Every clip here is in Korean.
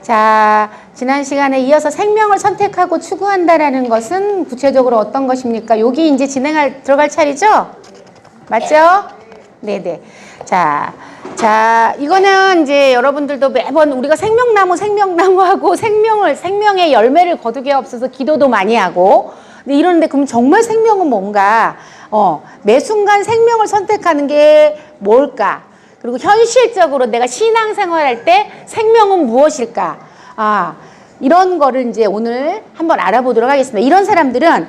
자, 지난 시간에 이어서 생명을 선택하고 추구한다라는 것은 구체적으로 어떤 것입니까? 여기 이제 들어갈 차례죠? 맞죠? 네네. 자, 이거는 이제 여러분들도 매번 우리가 생명나무하고 생명의 열매를 거두게 없어서 기도도 많이 하고, 근데 이러는데 그럼 정말 생명은 뭔가? 매 순간 생명을 선택하는 게 뭘까? 그리고 현실적으로 내가 신앙생활할 때 생명은 무엇일까? 이런 거를 이제 오늘 한번 알아보도록 하겠습니다. 이런 사람들은,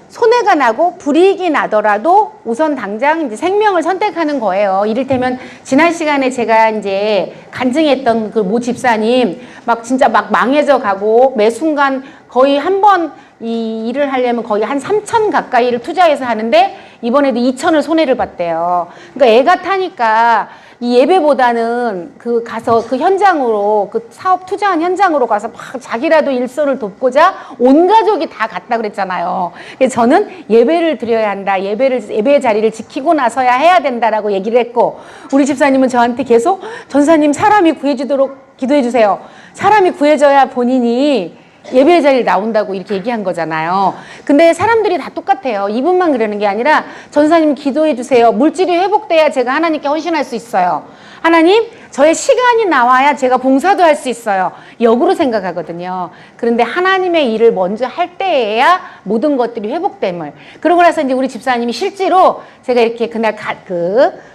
손해가 나고 불이익이 나더라도 우선 당장 이제 생명을 선택하는 거예요. 이를테면 지난 시간에 제가 이제 간증했던 그 모 집사님 진짜 망해져 가고 매 순간 거의 한 번 이 일을 하려면 거의 한 3천 가까이를 투자해서 하는데 이번에도 2천을 손해를 봤대요. 그러니까 애가 타니까 이 예배보다는 가서 그 현장으로, 그 사업 투자한 현장으로 가서 막 자기라도 일손을 돕고자 온 가족이 다 갔다 그랬잖아요. 그래서 저는 예배를 드려야 한다. 예배의 자리를 지키고 나서야 해야 된다라고 얘기를 했고, 우리 집사님은 저한테 계속 전사님 사람이 구해주도록 기도해 주세요. 사람이 구해져야 본인이 예배의 자리를 나온다고 이렇게 얘기한 거잖아요. 근데 사람들이 다 똑같아요. 이분만 그러는 게 아니라 전사님 기도해 주세요. 물질이 회복돼야 제가 하나님께 헌신할 수 있어요. 하나님, 저의 시간이 나와야 제가 봉사도 할 수 있어요. 역으로 생각하거든요. 그런데 하나님의 일을 먼저 할 때에야 모든 것들이 회복됨을. 그러고 나서 이제 우리 집사님이 실제로 제가 이렇게 그날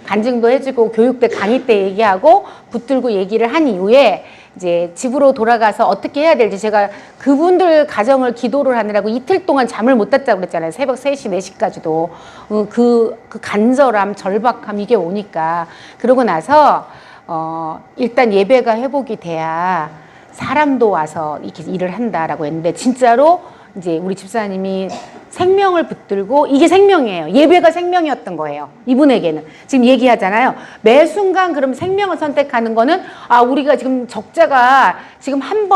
간증도 해주고 교육 때 강의 때 얘기하고 붙들고 얘기를 한 이후에 이제 집으로 돌아가서 어떻게 해야 될지, 제가 그분들 가정을 기도를 하느라고 이틀 동안 잠을 못 잤다고 그랬잖아요. 새벽 3시, 4시까지도. 그 간절함, 절박함 이게 오니까. 그러고 나서 일단 예배가 회복이 돼야 사람도 와서 이렇게 일을 한다라고 했는데, 진짜로 이제 우리 집사님이 생명을 붙들고, 이게 생명이에요. 예배가 생명이었던 거예요. 이분에게는. 지금 얘기하잖아요. 매 순간 그럼 생명을 선택하는 거는, 우리가 지금 적자가 지금 한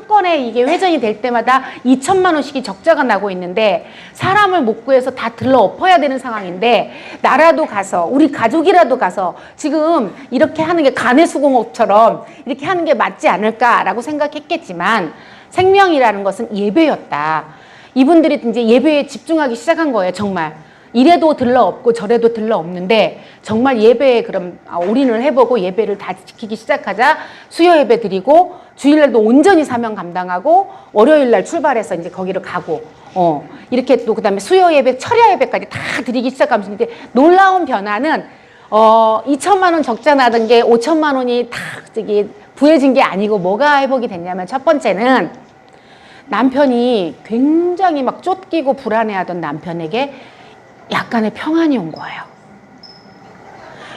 건에 이게 회전이 될 때마다 2천만 원씩이 적자가 나고 있는데, 사람을 못 구해서 다 들러 엎어야 되는 상황인데, 나라도 가서, 우리 가족이라도 가서 지금 이렇게 하는 게 가내수공업처럼 이렇게 하는 게 맞지 않을까라고 생각했겠지만, 생명이라는 것은 예배였다. 이분들이 이제 예배에 집중하기 시작한 거예요. 정말 이래도 들러 없고 저래도 들러 없는데 정말 예배에 그럼 올인을 해보고 예배를 다 지키기 시작하자 수요 예배 드리고, 주일날도 온전히 사명 감당하고, 월요일날 출발해서 이제 거기를 가고, 이렇게 또 그다음에 수요 예배, 철야 예배까지 다 드리기 시작하면서, 이제 놀라운 변화는 2천만 원 적자 나던 게 5천만 원이 다 부해진 게 아니고, 뭐가 회복이 됐냐면, 첫 번째는 남편이 굉장히 쫓기고 불안해하던 남편에게 약간의 평안이 온 거예요.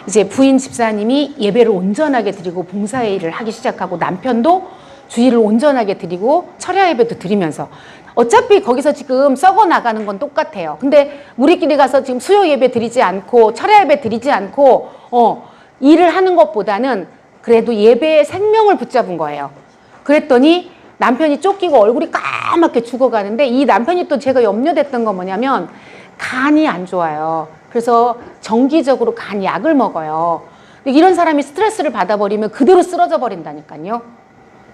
이제 부인 집사님이 예배를 온전하게 드리고 봉사의 일을 하기 시작하고, 남편도 주일을 온전하게 드리고 철야 예배도 드리면서, 어차피 거기서 지금 썩어 나가는 건 똑같아요. 근데 우리끼리 가서 지금 수요 예배 드리지 않고 철야 예배 드리지 않고 일을 하는 것보다는 그래도 예배의 생명을 붙잡은 거예요. 그랬더니 남편이 쫓기고 얼굴이 까맣게 죽어가는데, 이 남편이 또 제가 염려됐던 건 뭐냐면 간이 안 좋아요. 그래서 정기적으로 간 약을 먹어요. 이런 사람이 스트레스를 받아버리면 그대로 쓰러져 버린다니까요.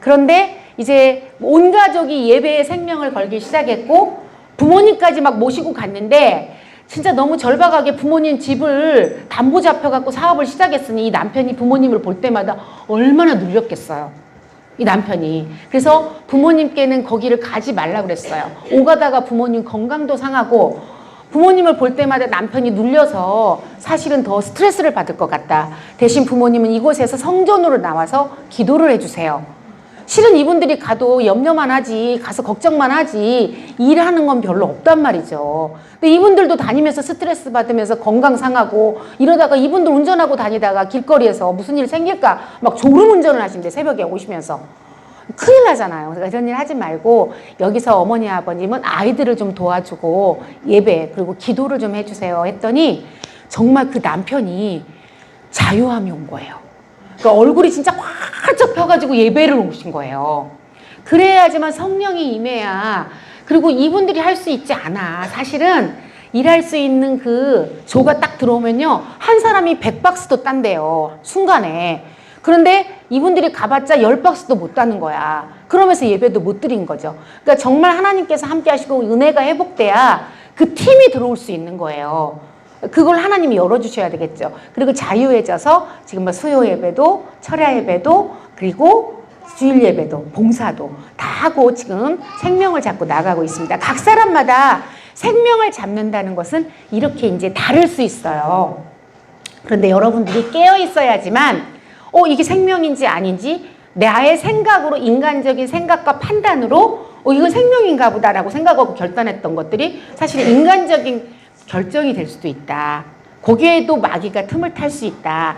그런데 이제 온 가족이 예배에 생명을 걸기 시작했고, 부모님까지 모시고 갔는데, 진짜 너무 절박하게 부모님 집을 담보 잡혀갖고 사업을 시작했으니 이 남편이 부모님을 볼 때마다 얼마나 눌렸겠어요. 이 남편이. 그래서 부모님께는 거기를 가지 말라 그랬어요. 오가다가 부모님 건강도 상하고, 부모님을 볼 때마다 남편이 눌려서 사실은 더 스트레스를 받을 것 같다. 대신 부모님은 이곳에서 성전으로 나와서 기도를 해주세요. 실은 이분들이 가도 염려만 하지, 가서 걱정만 하지, 일하는 건 별로 없단 말이죠. 근데 이분들도 다니면서 스트레스 받으면서 건강 상하고, 이러다가 이분들 운전하고 다니다가 길거리에서 무슨 일 생길까 졸음 운전을 하신대, 새벽에 오시면서. 큰일 나잖아요. 그러니까 이런 일 하지 말고, 여기서 어머니 아버님은 아이들을 좀 도와주고 예배 그리고 기도를 좀 해주세요 했더니, 정말 그 남편이 자유함이 온 거예요. 그러니까 얼굴이 진짜 활짝 펴가지고 예배를 오신 거예요. 그래야지만 성령이 임해야. 그리고 이분들이 할 수 있지 않아. 사실은 일할 수 있는 그 조가 딱 들어오면요, 한 사람이 100박스도 딴대요, 순간에. 그런데 이분들이 가봤자 10박스도 못 따는 거야. 그러면서 예배도 못 드린 거죠. 그러니까 정말 하나님께서 함께 하시고 은혜가 회복돼야 그 팀이 들어올 수 있는 거예요. 그걸 하나님이 열어주셔야 되겠죠. 그리고 자유해져서 지금 뭐 수요 예배도, 철야 예배도, 그리고 주일 예배도, 봉사도 다 하고 지금 생명을 잡고 나가고 있습니다. 각 사람마다 생명을 잡는다는 것은 이렇게 이제 다를 수 있어요. 그런데 여러분들이 깨어 있어야지만, 이게 생명인지 아닌지, 나의 생각으로, 인간적인 생각과 판단으로, 이건 생명인가 보다라고 생각하고 결단했던 것들이 사실 인간적인 결정이 될 수도 있다. 거기에도 마귀가 틈을 탈 수 있다.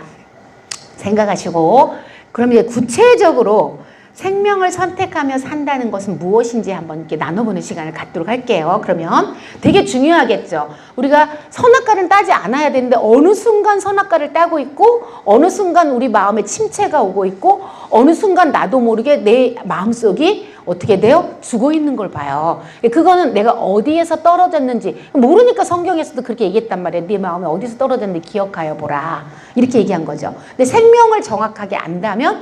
생각하시고, 그럼 이제 구체적으로 생명을 선택하며 산다는 것은 무엇인지 한번 이렇게 나눠보는 시간을 갖도록 할게요. 그러면 되게 중요하겠죠. 우리가 선악과를 따지 않아야 되는데 어느 순간 선악과를 따고 있고 어느 순간 우리 마음에 침체가 오고 있고 어느 순간 나도 모르게 내 마음속이 어떻게 돼요? 죽어 있는 걸 봐요. 그거는 내가 어디에서 떨어졌는지 모르니까 성경에서도 그렇게 얘기했단 말이에요. 네 마음에 어디서 떨어졌는지 기억하여 보라. 이렇게 얘기한 거죠. 근데 생명을 정확하게 안다면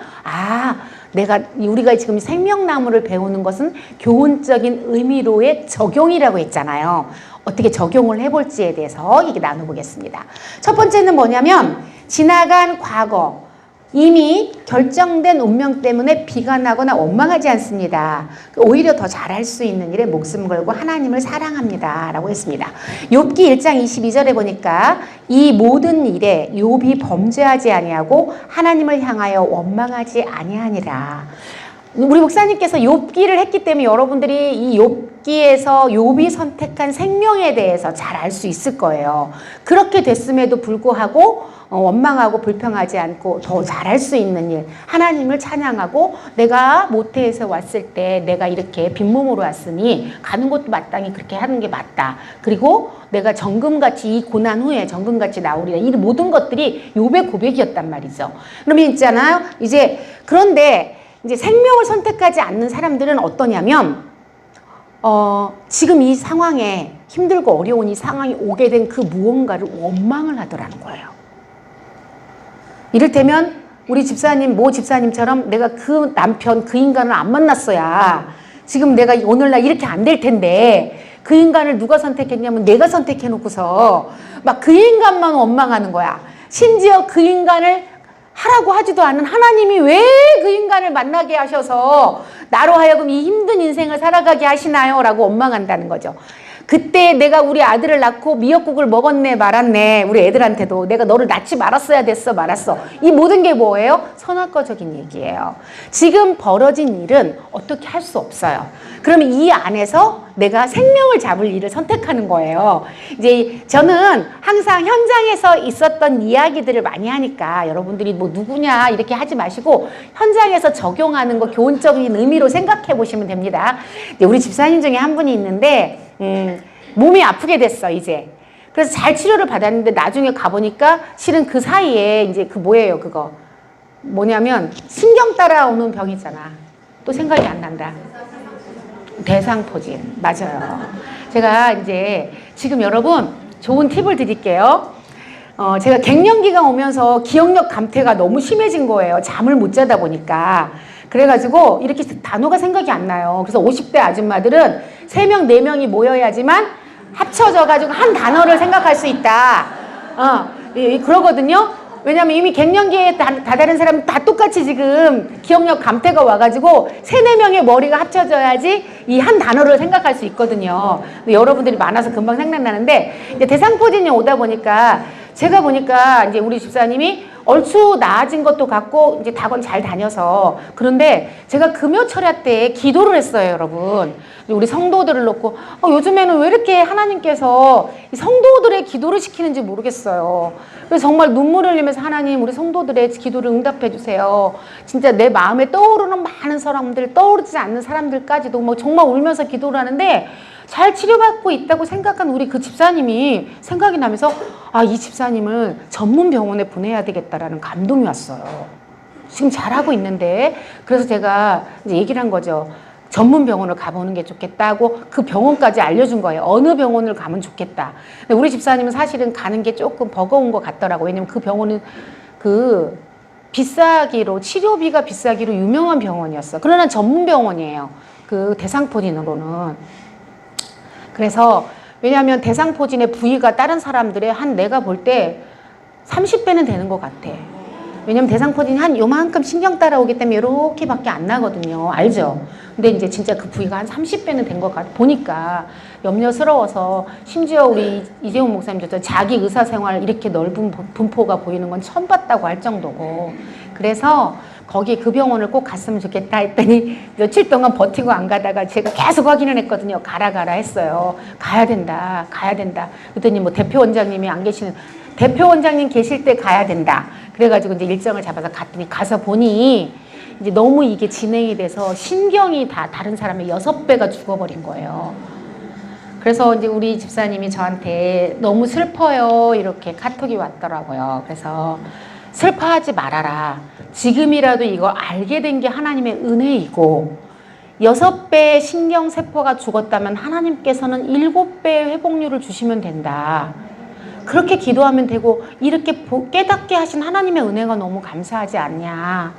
우리가 지금 생명나무를 배우는 것은 교훈적인 의미로의 적용이라고 했잖아요. 어떻게 적용을 해볼지에 대해서 얘기 나눠보겠습니다. 첫 번째는 뭐냐면 지나간 과거, 이미 결정된 운명 때문에 비관하거나 원망하지 않습니다. 오히려 더 잘할 수 있는 일에 목숨 걸고 하나님을 사랑합니다. 라고 했습니다. 욥기 1장 22절에 보니까 이 모든 일에 욥이 범죄하지 아니하고 하나님을 향하여 원망하지 아니하니라. 우리 목사님께서 욥기를 했기 때문에 여러분들이 이 욥기에서 욥이 선택한 생명에 대해서 잘 알 수 있을 거예요. 그렇게 됐음에도 불구하고 원망하고 불평하지 않고 더 잘할 수 있는 일, 하나님을 찬양하고 내가 모태에서 왔을 때 내가 이렇게 빈몸으로 왔으니 가는 것도 마땅히 그렇게 하는 게 맞다. 그리고 내가 정금같이 이 고난 후에 정금같이 나오리라. 이 모든 것들이 욥의 고백이었단 말이죠. 그러면 있잖아요. 그런데 이제 생명을 선택하지 않는 사람들은 어떠냐면 지금 이 상황에 힘들고 어려운 이 상황이 오게 된 그 무언가를 원망을 하더라는 거예요. 이를테면 우리 집사님, 모 집사님처럼 내가 그 남편, 그 인간을 안 만났어야 지금 내가 오늘날 이렇게 안 될 텐데 그 인간을 누가 선택했냐면 내가 선택해놓고서 막 그 인간만 원망하는 거야. 심지어 그 인간을 하라고 하지도 않은 하나님이 왜 그 인간을 만나게 하셔서 나로 하여금 이 힘든 인생을 살아가게 하시나요? 라고 원망한다는 거죠. 그때 내가 우리 아들을 낳고 미역국을 먹었네 말았네. 우리 애들한테도 내가 너를 낳지 말았어야 됐어 말았어. 이 모든 게 뭐예요? 선악과적인 얘기예요. 지금 벌어진 일은 어떻게 할 수 없어요. 그러면 이 안에서 내가 생명을 잡을 일을 선택하는 거예요. 이제 저는 항상 현장에서 있었던 이야기들을 많이 하니까 여러분들이 뭐 누구냐 이렇게 하지 마시고 현장에서 적용하는 거 교훈적인 의미로 생각해 보시면 됩니다. 우리 집사님 중에 한 분이 있는데 몸이 아프게 됐어 이제. 그래서 잘 치료를 받았는데 나중에 가보니까 실은 그 사이에 이제 그 뭐예요 그거 뭐냐면 신경 따라오는 병이잖아. 또 생각이 안 난다. 대상포진. 맞아요. 제가 이제 지금 여러분 좋은 팁을 드릴게요. 제가 갱년기가 오면서 기억력 감퇴가 너무 심해진 거예요. 잠을 못 자다 보니까. 그래가지고 이렇게 단어가 생각이 안 나요. 그래서 50대 아줌마들은 3명, 4명이 모여야지만 합쳐져가지고 한 단어를 생각할 수 있다. 그러거든요. 왜냐면 이미 갱년기에 다다른 사람은 다 똑같이 지금 기억력 감퇴가 와가지고 3, 4명의 머리가 합쳐져야지 이 한 단어를 생각할 수 있거든요. 근데 여러분들이 많아서 금방 생각나는데 이제 대상포진이 오다 보니까 제가 보니까 이제 우리 집사님이 얼추 나아진 것도 같고 이제 학원 잘 다녀서 그런데 제가 금요철야 때 기도를 했어요, 여러분. 우리 성도들을 놓고 요즘에는 왜 이렇게 하나님께서 이 성도들의 기도를 시키는지 모르겠어요. 그래서 정말 눈물을 흘리면서 하나님 우리 성도들의 기도를 응답해 주세요. 진짜 내 마음에 떠오르는 많은 사람들, 떠오르지 않는 사람들까지도 뭐 정말 울면서 기도를 하는데 잘 치료받고 있다고 생각한 우리 그 집사님이 생각이 나면서 이 집사님을 전문 병원에 보내야 되겠다라는 감동이 왔어요. 지금 잘하고 있는데 그래서 제가 이제 얘기를 한 거죠. 전문 병원을 가보는 게 좋겠다고 그 병원까지 알려준 거예요. 어느 병원을 가면 좋겠다. 근데 우리 집사님은 사실은 가는 게 조금 버거운 것 같더라고요. 왜냐면 그 병원은 비싸기로, 치료비가 비싸기로 유명한 병원이었어. 그러나 전문 병원이에요. 그 대상포진으로는. 그래서 왜냐하면 대상포진의 부위가 다른 사람들의 한 내가 볼 때 30배는 되는 것 같아. 왜냐면 대상포진이 한 요만큼 신경 따라오기 때문에 이렇게밖에 안 나거든요. 알죠? 근데 이제 진짜 그 부위가 한 30배는 된 것 같아. 보니까 염려스러워서 심지어 우리 이재용 목사님도 자기 의사생활 이렇게 넓은 분포가 보이는 건 처음 봤다고 할 정도고. 그래서 거기 그 병원을 꼭 갔으면 좋겠다 했더니 며칠 동안 버티고 안 가다가 제가 계속 확인을 했거든요. 가라 했어요. 가야 된다. 그랬더니 뭐 대표 원장님이 안 계시는, 대표 원장님 계실 때 가야 된다. 그래가지고 이제 일정을 잡아서 갔더니 가서 보니 이제 너무 이게 진행이 돼서 신경이 다 다른 사람의 6배가 죽어버린 거예요. 그래서 이제 우리 집사님이 저한테 너무 슬퍼요. 이렇게 카톡이 왔더라고요. 그래서 슬퍼하지 말아라. 지금이라도 이걸 알게 된 게 하나님의 은혜이고 6배의 신경세포가 죽었다면 하나님께서는 7배의 회복률을 주시면 된다. 그렇게 기도하면 되고 이렇게 깨닫게 하신 하나님의 은혜가 너무 감사하지 않냐.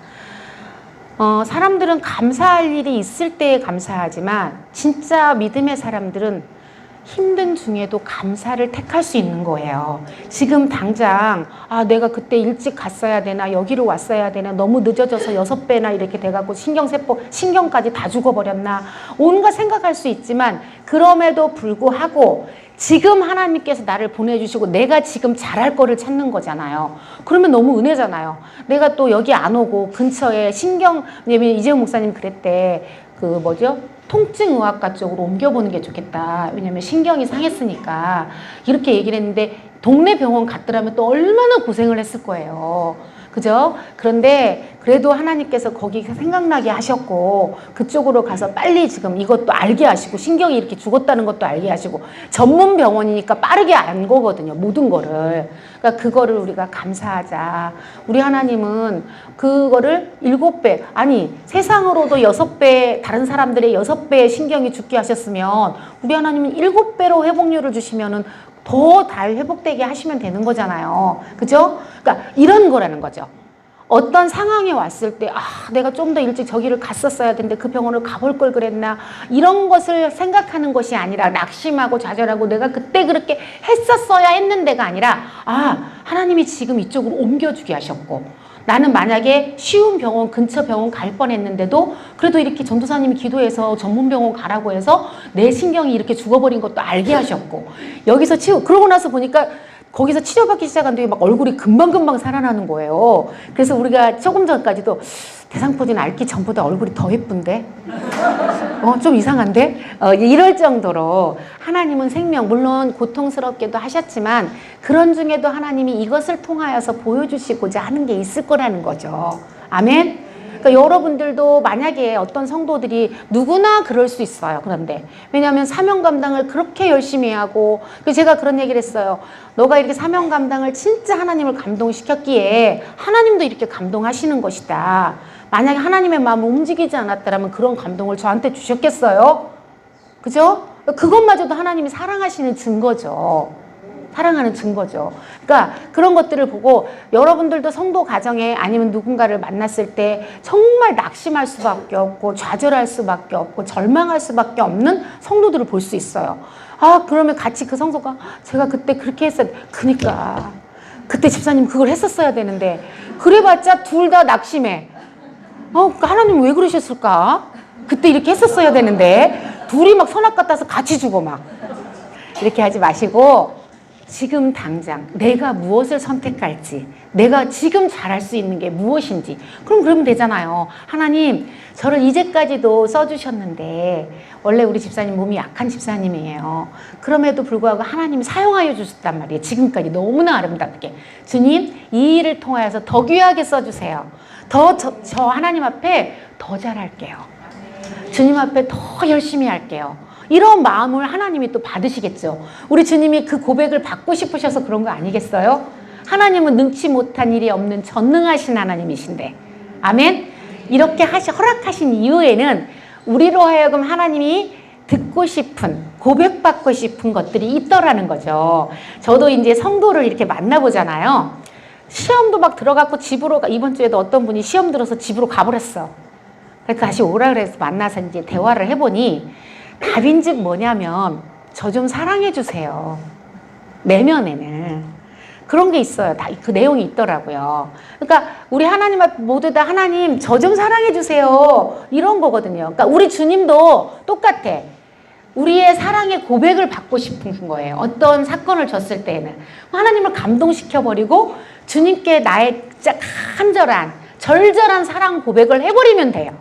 사람들은 감사할 일이 있을 때에 감사하지만 진짜 믿음의 사람들은 힘든 중에도 감사를 택할 수 있는 거예요. 지금 당장 내가 그때 일찍 갔어야 되나, 여기로 왔어야 되나, 너무 늦어져서 6배나 이렇게 돼갖고 신경까지 다 죽어버렸나, 온갖 생각할 수 있지만 그럼에도 불구하고 지금 하나님께서 나를 보내주시고 내가 지금 잘할 거를 찾는 거잖아요. 그러면 너무 은혜잖아요. 내가 또 여기 안 오고 근처에 왜냐면 이재용 목사님 그랬대. 통증의학과 쪽으로 옮겨보는 게 좋겠다. 왜냐면 신경이 상했으니까. 이렇게 얘기를 했는데 동네 병원 갔더라면 또 얼마나 고생을 했을 거예요. 그죠? 그런데 그래도 하나님께서 거기 생각나게 하셨고 그쪽으로 가서 빨리 지금 이것도 알게 하시고 신경이 이렇게 죽었다는 것도 알게 하시고 전문 병원이니까 빠르게 안 거거든요. 모든 거를. 그러니까 그거를 우리가 감사하자. 우리 하나님은 그거를 7배, 아니 세상으로도 6배, 다른 사람들의 6배의 신경이 죽게 하셨으면 우리 하나님은 7배로 회복률을 주시면은 더 잘 회복되게 하시면 되는 거잖아요. 그죠? 그러니까 이런 거라는 거죠. 어떤 상황에 왔을 때 내가 좀 더 일찍 저기를 갔었어야 되는데 그 병원을 가볼 걸 그랬나, 이런 것을 생각하는 것이 아니라 낙심하고 좌절하고 내가 그때 그렇게 했었어야 했는데가 아니라 하나님이 지금 이쪽으로 옮겨주게 하셨고 나는 만약에 쉬운 병원, 근처 병원 갈 뻔했는데도 그래도 이렇게 전도사님이 기도해서 전문 병원 가라고 해서 내 신경이 이렇게 죽어버린 것도 알게 하셨고 여기서 그러고 나서 보니까 거기서 치료받기 시작한 뒤에 막 얼굴이 금방금방 살아나는 거예요. 그래서 우리가 조금 전까지도 대상포진 앓기 전보다 얼굴이 더 예쁜데? 좀 이상한데? 이럴 정도로 하나님은 생명, 물론 고통스럽게도 하셨지만 그런 중에도 하나님이 이것을 통하여서 보여주시고자 하는 게 있을 거라는 거죠. 아멘? 그러니까 여러분들도 만약에 어떤 성도들이 누구나 그럴 수 있어요. 그런데 왜냐하면 사명 감당을 그렇게 열심히 하고 제가 그런 얘기를 했어요. 너가 이렇게 사명 감당을 진짜 하나님을 감동시켰기에 하나님도 이렇게 감동하시는 것이다. 만약에 하나님의 마음을 움직이지 않았다면 그런 감동을 저한테 주셨겠어요? 그죠? 그것마저도 하나님이 사랑하시는 증거죠. 사랑하는 증거죠. 그러니까 그런 것들을 보고 여러분들도 성도 가정에 아니면 누군가를 만났을 때 정말 낙심할 수밖에 없고 좌절할 수밖에 없고 절망할 수밖에 없는 성도들을 볼 수 있어요. 그러면 같이 그 성도가 제가 그때 그렇게 했어야 돼. 그러니까 그때 집사님 그걸 했었어야 되는데 그래봤자 둘 다 낙심해. 하나님 왜 그러셨을까? 그때 이렇게 했었어야 되는데 둘이 막 선악 같아서 같이 죽어 막. 이렇게 하지 마시고 지금 당장 내가 무엇을 선택할지, 내가 지금 잘할 수 있는 게 무엇인지 그러면 되잖아요. 하나님 저를 이제까지도 써주셨는데 원래 우리 집사님 몸이 약한 집사님이에요. 그럼에도 불구하고 하나님이 사용하여 주셨단 말이에요. 지금까지 너무나 아름답게. 주님 이 일을 통하여서 더 귀하게 써주세요. 저 하나님 앞에 더 잘할게요. 주님 앞에 더 열심히 할게요. 이런 마음을 하나님이 또 받으시겠죠. 우리 주님이 그 고백을 받고 싶으셔서 그런 거 아니겠어요? 하나님은 능치 못한 일이 없는 전능하신 하나님이신데. 아멘? 이렇게 허락하신 이유에는 우리로 하여금 하나님이 듣고 싶은, 고백받고 싶은 것들이 있더라는 거죠. 저도 이제 성도를 이렇게 만나보잖아요. 시험도 막 들어갔고 집으로 이번 주에도 어떤 분이 시험 들어서 집으로 가버렸어. 그래서 다시 오라 그래서 만나서 이제 대화를 해보니 답인즉 뭐냐면 저 좀 사랑해 주세요. 내면에는 그런 게 있어요. 다 그 내용이 있더라고요. 그러니까 우리 하나님 앞 모두 다 하나님 저 좀 사랑해 주세요. 이런 거거든요. 그러니까 우리 주님도 똑같아. 우리의 사랑의 고백을 받고 싶은 거예요. 어떤 사건을 줬을 때에는 하나님을 감동시켜버리고 주님께 나의 진짜 간절한 절절한 사랑 고백을 해버리면 돼요.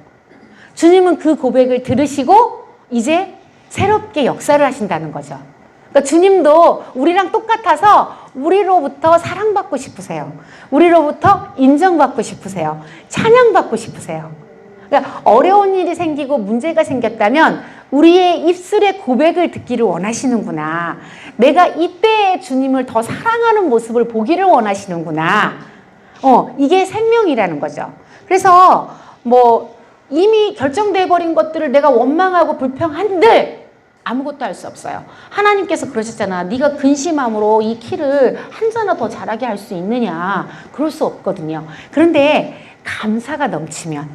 주님은 그 고백을 들으시고 이제 새롭게 역사를 하신다는 거죠. 그러니까 주님도 우리랑 똑같아서 우리로부터 사랑받고 싶으세요. 우리로부터 인정받고 싶으세요. 찬양받고 싶으세요. 그러니까 어려운 일이 생기고 문제가 생겼다면 우리의 입술의 고백을 듣기를 원하시는구나. 내가 이때의 주님을 더 사랑하는 모습을 보기를 원하시는구나. 이게 생명이라는 거죠. 그래서 뭐 이미 결정돼 버린 것들을 내가 원망하고 불평한들 아무것도 할 수 없어요. 하나님께서 그러셨잖아. 네가 근심함으로 이 키를 한 자나 더 자라게 할 수 있느냐. 그럴 수 없거든요. 그런데 감사가 넘치면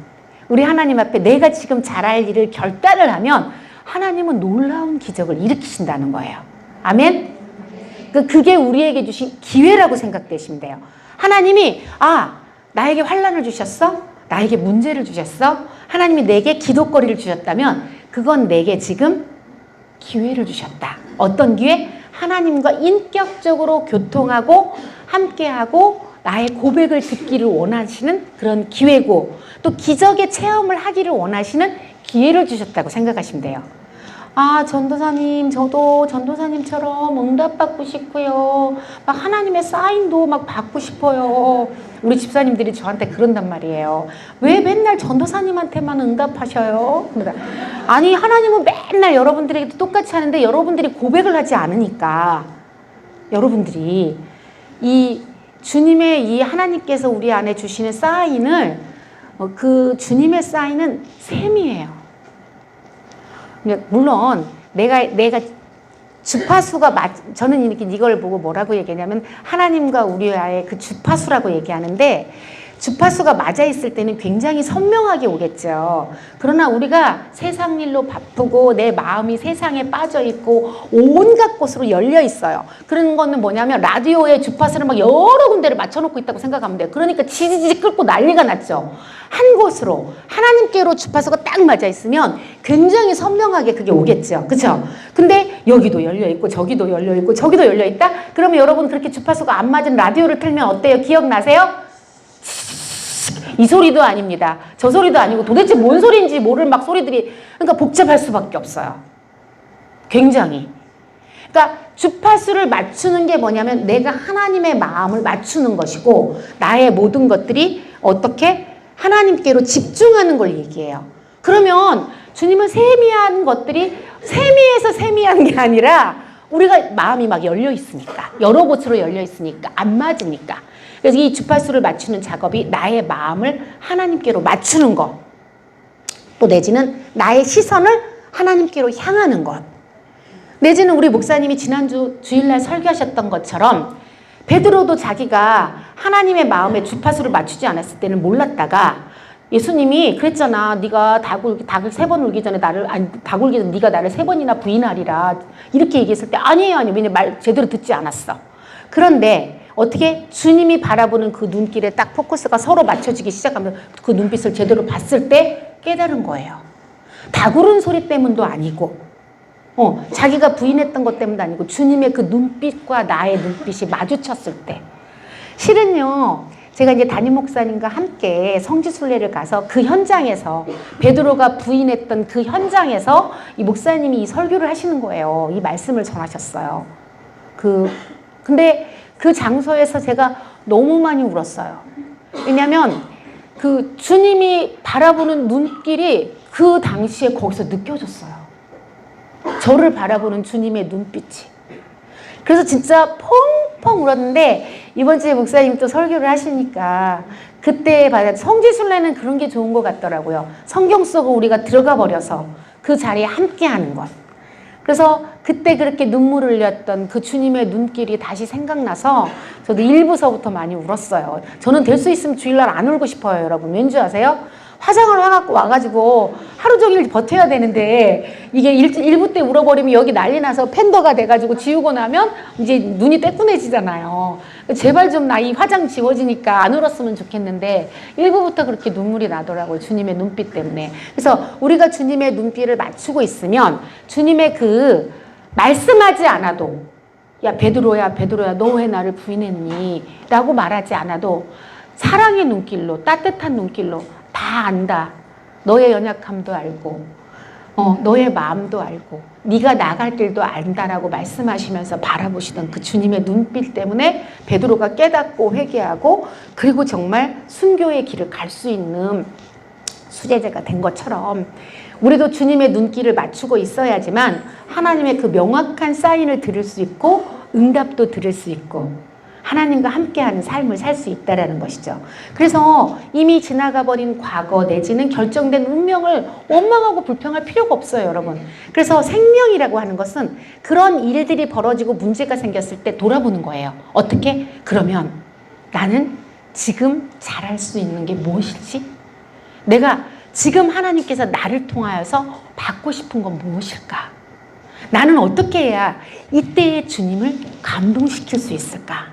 우리 하나님 앞에 내가 지금 잘할 일을 결단을 하면 하나님은 놀라운 기적을 일으키신다는 거예요. 아멘? 그게 우리에게 주신 기회라고 생각되시면 돼요. 하나님이 나에게 환난을 주셨어? 나에게 문제를 주셨어? 하나님이 내게 기도거리를 주셨다면 그건 내게 지금 기회를 주셨다. 어떤 기회? 하나님과 인격적으로 교통하고 함께하고 나의 고백을 듣기를 원하시는 그런 기회고 또 기적의 체험을 하기를 원하시는 기회를 주셨다고 생각하시면 돼요. 전도사님, 저도 전도사님처럼 응답받고 싶고요. 막 하나님의 사인도 막 받고 싶어요. 우리 집사님들이 저한테 그런단 말이에요. 왜 맨날 전도사님한테만 응답하셔요? 아니, 하나님은 맨날 여러분들에게도 똑같이 하는데 여러분들이 고백을 하지 않으니까 여러분들이 이 주님의 이 하나님께서 우리 안에 주시는 사인을 그 주님의 사인은 셈이에요. 물론 내가 주파수가 저는 이렇게 이걸 보고 뭐라고 얘기하냐면 하나님과 우리와의 그 주파수라고 얘기하는데 주파수가 맞아 있을 때는 굉장히 선명하게 오겠죠. 그러나 우리가 세상 일로 바쁘고 내 마음이 세상에 빠져 있고 온갖 곳으로 열려 있어요. 그런 거는 뭐냐면 라디오에 주파수를 막 여러 군데를 맞춰놓고 있다고 생각하면 돼요. 그러니까 지지직 끓고 난리가 났죠. 한 곳으로 하나님께로 주파수가 딱 맞아 있으면 굉장히 선명하게 그게 오겠죠. 그렇죠? 근데 여기도 열려 있고 저기도 열려 있고 저기도 열려 있다? 그러면 여러분 그렇게 주파수가 안 맞은 라디오를 틀면 어때요? 기억나세요? 이 소리도 아닙니다. 저 소리도 아니고 도대체 뭔 소리인지 모를 막 소리들이 그러니까 복잡할 수밖에 없어요. 굉장히. 그러니까 주파수를 맞추는 게 뭐냐면 내가 하나님의 마음을 맞추는 것이고 나의 모든 것들이 어떻게 하나님께로 집중하는 걸 얘기해요. 그러면 주님은 세미한 것들이 세미해서 세미한 게 아니라 우리가 마음이 막 열려 있으니까 여러 곳으로 열려 있으니까 안 맞으니까 그래서 이 주파수를 맞추는 작업이 나의 마음을 하나님께로 맞추는 것 또 내지는 나의 시선을 하나님께로 향하는 것 내지는 우리 목사님이 지난주 주일날 설교하셨던 것처럼 베드로도 자기가 하나님의 마음에 주파수를 맞추지 않았을 때는 몰랐다가 예수님이 그랬잖아. 네가 닭을 3번 울기 전에 닭 울기 전에 네가 나를 3번이나 부인하리라. 이렇게 얘기했을 때 아니에요. 왜냐면 말 제대로 듣지 않았어. 그런데 어떻게 주님이 바라보는 그 눈길에 딱 포커스가 서로 맞춰지기 시작하면 그 눈빛을 제대로 봤을 때 깨달은 거예요. 닭 우는 소리 때문도 아니고 자기가 부인했던 것 때문도 아니고 주님의 그 눈빛과 나의 눈빛이 마주쳤을 때 실은요 제가 이제 담임 목사님과 함께 성지순례를 가서 그 현장에서 베드로가 부인했던 그 현장에서 이 목사님이 이 설교를 하시는 거예요. 이 말씀을 전하셨어요. 근데 그 장소에서 제가 너무 많이 울었어요. 왜냐하면 그 주님이 바라보는 눈길이 그 당시에 거기서 느껴졌어요. 저를 바라보는 주님의 눈빛이. 그래서 진짜 펑펑 울었는데 이번 주에 목사님 또 설교를 하시니까 그때 성지순례는 그런 게 좋은 것 같더라고요. 성경 속으로 우리가 들어가 버려서 그 자리에 함께하는 것. 그래서 그때 그렇게 눈물을 흘렸던 그 주님의 눈길이 다시 생각나서 저도 1부서부터 많이 울었어요. 저는 될 수 있으면 주일날 안 울고 싶어요, 여러분. 왠지 아세요? 화장을 해갖고 와가지고 하루 종일 버텨야 되는데 이게 1부 때 울어버리면 여기 난리 나서 팬더가 돼가지고 지우고 나면 이제 눈이 떼꾸내지잖아요. 제발 좀 나 이 화장 지워지니까 안 울었으면 좋겠는데 1부부터 그렇게 눈물이 나더라고요. 주님의 눈빛 때문에. 그래서 우리가 주님의 눈빛을 맞추고 있으면 주님의 그 말씀하지 않아도 야 베드로야 베드로야 너 왜 나를 부인했니? 라고 말하지 않아도 사랑의 눈길로 따뜻한 눈길로 다 안다. 너의 연약함도 알고 너의 마음도 알고 네가 나갈 길도 안다라고 말씀하시면서 바라보시던 그 주님의 눈빛 때문에 베드로가 깨닫고 회개하고 그리고 정말 순교의 길을 갈 수 있는 수제자가 된 것처럼 우리도 주님의 눈길을 맞추고 있어야지만 하나님의 그 명확한 사인을 들을 수 있고 응답도 들을 수 있고 하나님과 함께하는 삶을 살 수 있다는 것이죠. 그래서 이미 지나가 버린 과거 내지는 결정된 운명을 원망하고 불평할 필요가 없어요, 여러분. 그래서 생명이라고 하는 것은 그런 일들이 벌어지고 문제가 생겼을 때 돌아보는 거예요. 어떻게? 그러면 나는 지금 잘할 수 있는 게 무엇이지? 내가 지금 하나님께서 나를 통하여서 받고 싶은 건 무엇일까? 나는 어떻게 해야 이때의 주님을 감동시킬 수 있을까?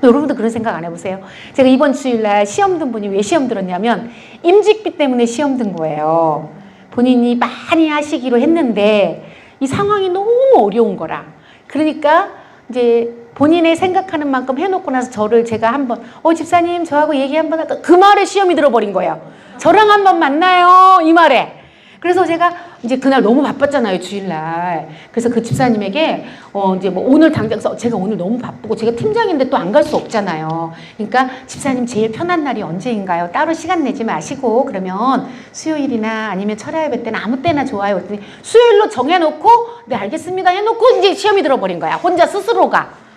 여러분도 그런 생각 안 해보세요? 제가 이번 주일날 시험 든 분이 왜 시험 들었냐면 임직비 때문에 시험 든 거예요. 본인이 많이 하시기로 했는데 이 상황이 너무 어려운 거라. 그러니까 이제 본인의 생각하는 만큼 해놓고 나서 저를 제가 한번 집사님 저하고 얘기 한번 할까? 그 말에 시험이 들어버린 거예요. 저랑 한번 만나요 이 말에. 그래서 제가 이제 그날 너무 바빴잖아요, 주일날. 그래서 그 집사님에게 이제 뭐 오늘 당장 제가 오늘 너무 바쁘고 제가 팀장인데 또 안 갈 수 없잖아요. 그러니까 집사님 제일 편한 날이 언제인가요? 따로 시간 내지 마시고 그러면 수요일이나 아니면 철야 예배 때나 아무 때나 좋아요. 그랬더니 수요일로 정해놓고 네 알겠습니다 해놓고 이제 시험이 들어버린 거야. 혼자 스스로가.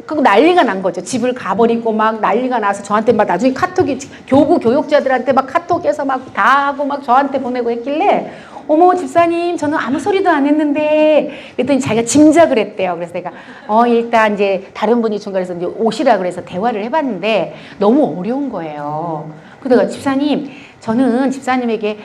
그거 난리가 난 거죠. 집을 가버리고 막 난리가 나서 저한테 막 나중에 카톡이 교구 교육자들한테 막 카톡해서 막 다 하고 막 저한테 보내고 했길래 어머 집사님 저는 아무 소리도 안 했는데 그랬더니 자기가 짐작을 했대요. 그래서 내가 일단 이제 다른 분이 중간에서 이제 오시라 그래서 대화를 해봤는데 너무 어려운 거예요. 그래서 내가 집사님 저는 집사님에게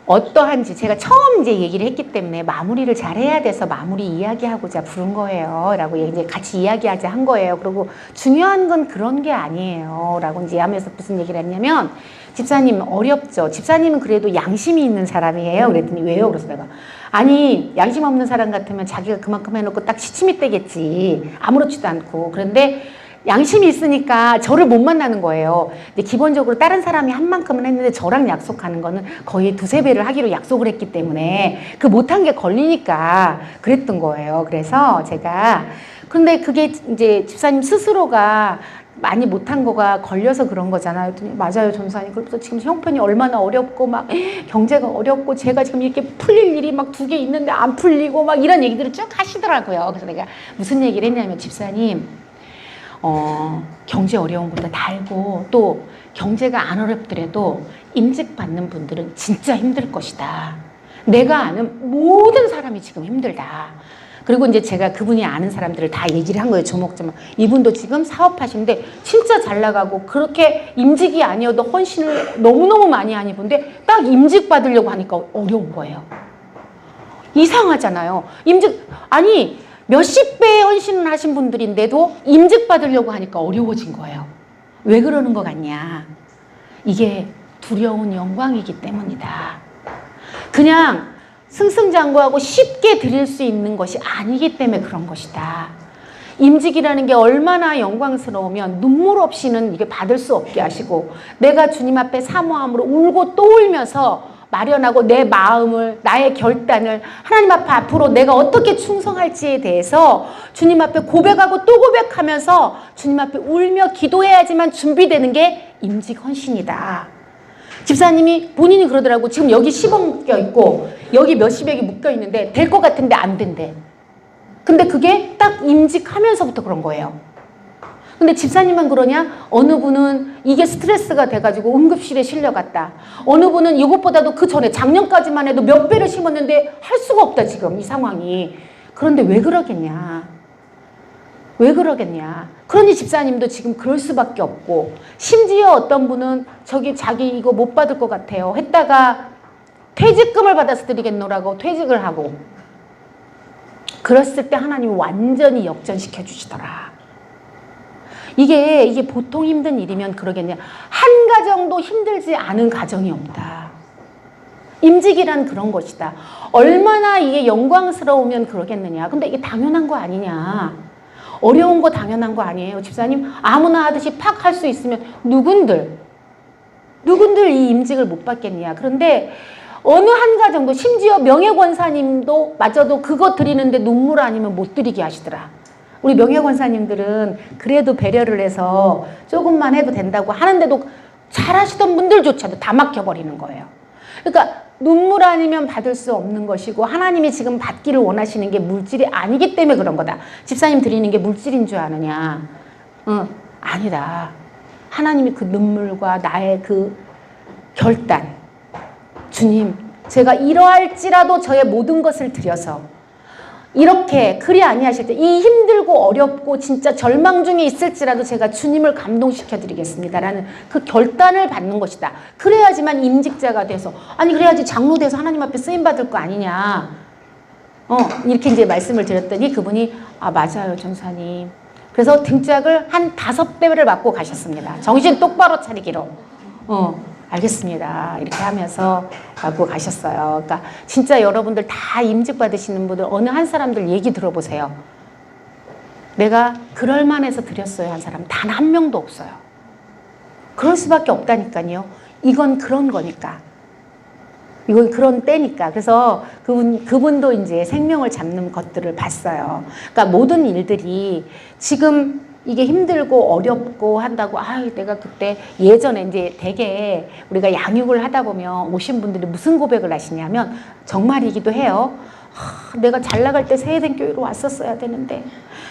어떠한지 제가 처음 이제 얘기를 했기 때문에 마무리를 잘 해야 돼서 마무리 이야기하고자 부른 거예요. 라고 이제 같이 이야기하자 한 거예요. 그리고 중요한 건 그런 게 아니에요. 라고 이제 하면서 무슨 얘기를 했냐면 집사님 어렵죠. 집사님은 그래도 양심이 있는 사람이에요. 그랬더니 왜요? 그래서 내가 아니 양심 없는 사람 같으면 자기가 그만큼 해놓고 딱 시침이 떼겠지. 아무렇지도 않고. 그런데 양심이 있으니까 저를 못 만나는 거예요. 근데 기본적으로 다른 사람이 한 만큼은 했는데 저랑 약속하는 거는 거의 두세 배를 하기로 약속을 했기 때문에 그 못한 게 걸리니까 그랬던 거예요. 그래서 제가 근데 그게 이제 집사님 스스로가 많이 못한 거가 걸려서 그런 거잖아요. 맞아요, 전사님. 그래서 지금 형편이 얼마나 어렵고 막 경제가 어렵고 제가 지금 이렇게 풀릴 일이 막 2개 있는데 안 풀리고 막 이런 얘기들을 쭉 하시더라고요. 그래서 내가 무슨 얘기를 했냐면 집사님 경제 어려운 것도 다 알고 또 경제가 안 어렵더라도 임직 받는 분들은 진짜 힘들 것이다. 내가 아는 모든 사람이 지금 힘들다. 그리고 이제 제가 그분이 아는 사람들을 다 얘기를 한 거예요. 조목조목. 이분도 지금 사업하시는데 진짜 잘 나가고 그렇게 임직이 아니어도 헌신을 너무너무 많이 하는 분인데 딱 임직 받으려고 하니까 어려운 거예요. 이상하잖아요. 아니 몇십 배의 헌신을 하신 분들인데도 임직 받으려고 하니까 어려워진 거예요. 왜 그러는 것 같냐? 이게 두려운 영광이기 때문이다. 그냥 승승장구하고 쉽게 드릴 수 있는 것이 아니기 때문에 그런 것이다. 임직이라는 게 얼마나 영광스러우면 눈물 없이는 이게 받을 수 없게 하시고 내가 주님 앞에 사모함으로 울고 또 울면서 마련하고 내 마음을 나의 결단을 하나님 앞에 앞으로 내가 어떻게 충성할지에 대해서 주님 앞에 고백하고 또 고백하면서 주님 앞에 울며 기도해야지만 준비되는 게 임직 헌신이다. 집사님이 본인이 그러더라고. 지금 여기 10억 묶여 있고 여기 몇십억이 묶여 있는데 될 것 같은데 안 된대. 근데 그게 딱 임직하면서부터 그런 거예요. 근데 집사님만 그러냐? 어느 분은 이게 스트레스가 돼가지고 응급실에 실려갔다. 어느 분은 이것보다도 그 전에 작년까지만 해도 몇 배를 심었는데 할 수가 없다 지금 이 상황이. 그런데 왜 그러겠냐? 왜 그러겠냐? 그러니 집사님도 지금 그럴 수밖에 없고, 심지어 어떤 분은 저기 자기 이거 못 받을 것 같아요 했다가 퇴직금을 받아서 드리겠노라고 퇴직을 하고, 그랬을 때 하나님이 완전히 역전시켜 주시더라. 이게 보통 힘든 일이면 그러겠냐? 한 가정도 힘들지 않은 가정이 없다. 임직이란 그런 것이다. 얼마나 이게 영광스러우면 그러겠느냐. 근데 이게 당연한 거 아니냐. 어려운 거 당연한 거 아니에요. 집사님 아무나 하듯이 팍 할 수 있으면 누군들 이 임직을 못 받겠냐. 그런데 어느 한 가정도, 심지어 명예권사님도 마저도 그거 드리는데 눈물 아니면 못 드리게 하시더라. 우리 명예권사님들은 그래도 배려를 해서 조금만 해도 된다고 하는데도 잘하시던 분들조차도 다 막혀버리는 거예요. 그러니까 눈물 아니면 받을 수 없는 것이고, 하나님이 지금 받기를 원하시는 게 물질이 아니기 때문에 그런 거다. 집사님 드리는 게 물질인 줄 아느냐? 아니다. 하나님이 그 눈물과 나의 그 결단, 주님 제가 이러할지라도 저의 모든 것을 드려서 이렇게 그리 아니하실 때, 이 힘들고 어렵고 진짜 절망 중에 있을지라도 제가 주님을 감동시켜 드리겠습니다라는 그 결단을 받는 것이다. 그래야지만 임직자가 돼서, 아니 그래야지 장로 돼서 하나님 앞에 쓰임 받을 거 아니냐. 이렇게 이제 말씀을 드렸더니 그분이 맞아요 전사님. 그래서 등짝을 한 5배를 맞고 가셨습니다. 정신 똑바로 차리기로. 알겠습니다. 이렇게 하면서 하고 가셨어요. 그러니까 진짜 여러분들 다 임직 받으시는 분들 어느 한 사람들 얘기 들어보세요. 내가 그럴만해서 드렸어요 한 사람 단 한 명도 없어요. 그럴 수밖에 없다니까요. 이건 그런 거니까. 이건 그런 때니까. 그래서 그분도 이제 생명을 잡는 것들을 봤어요. 그러니까 모든 일들이 지금 이게 힘들고 어렵고 한다고, 내가 그때 예전에 이제 되게 우리가 양육을 하다 보면 오신 분들이 무슨 고백을 하시냐면 정말이기도 해요. 내가 잘 나갈 때 세회den교회로 왔었어야 되는데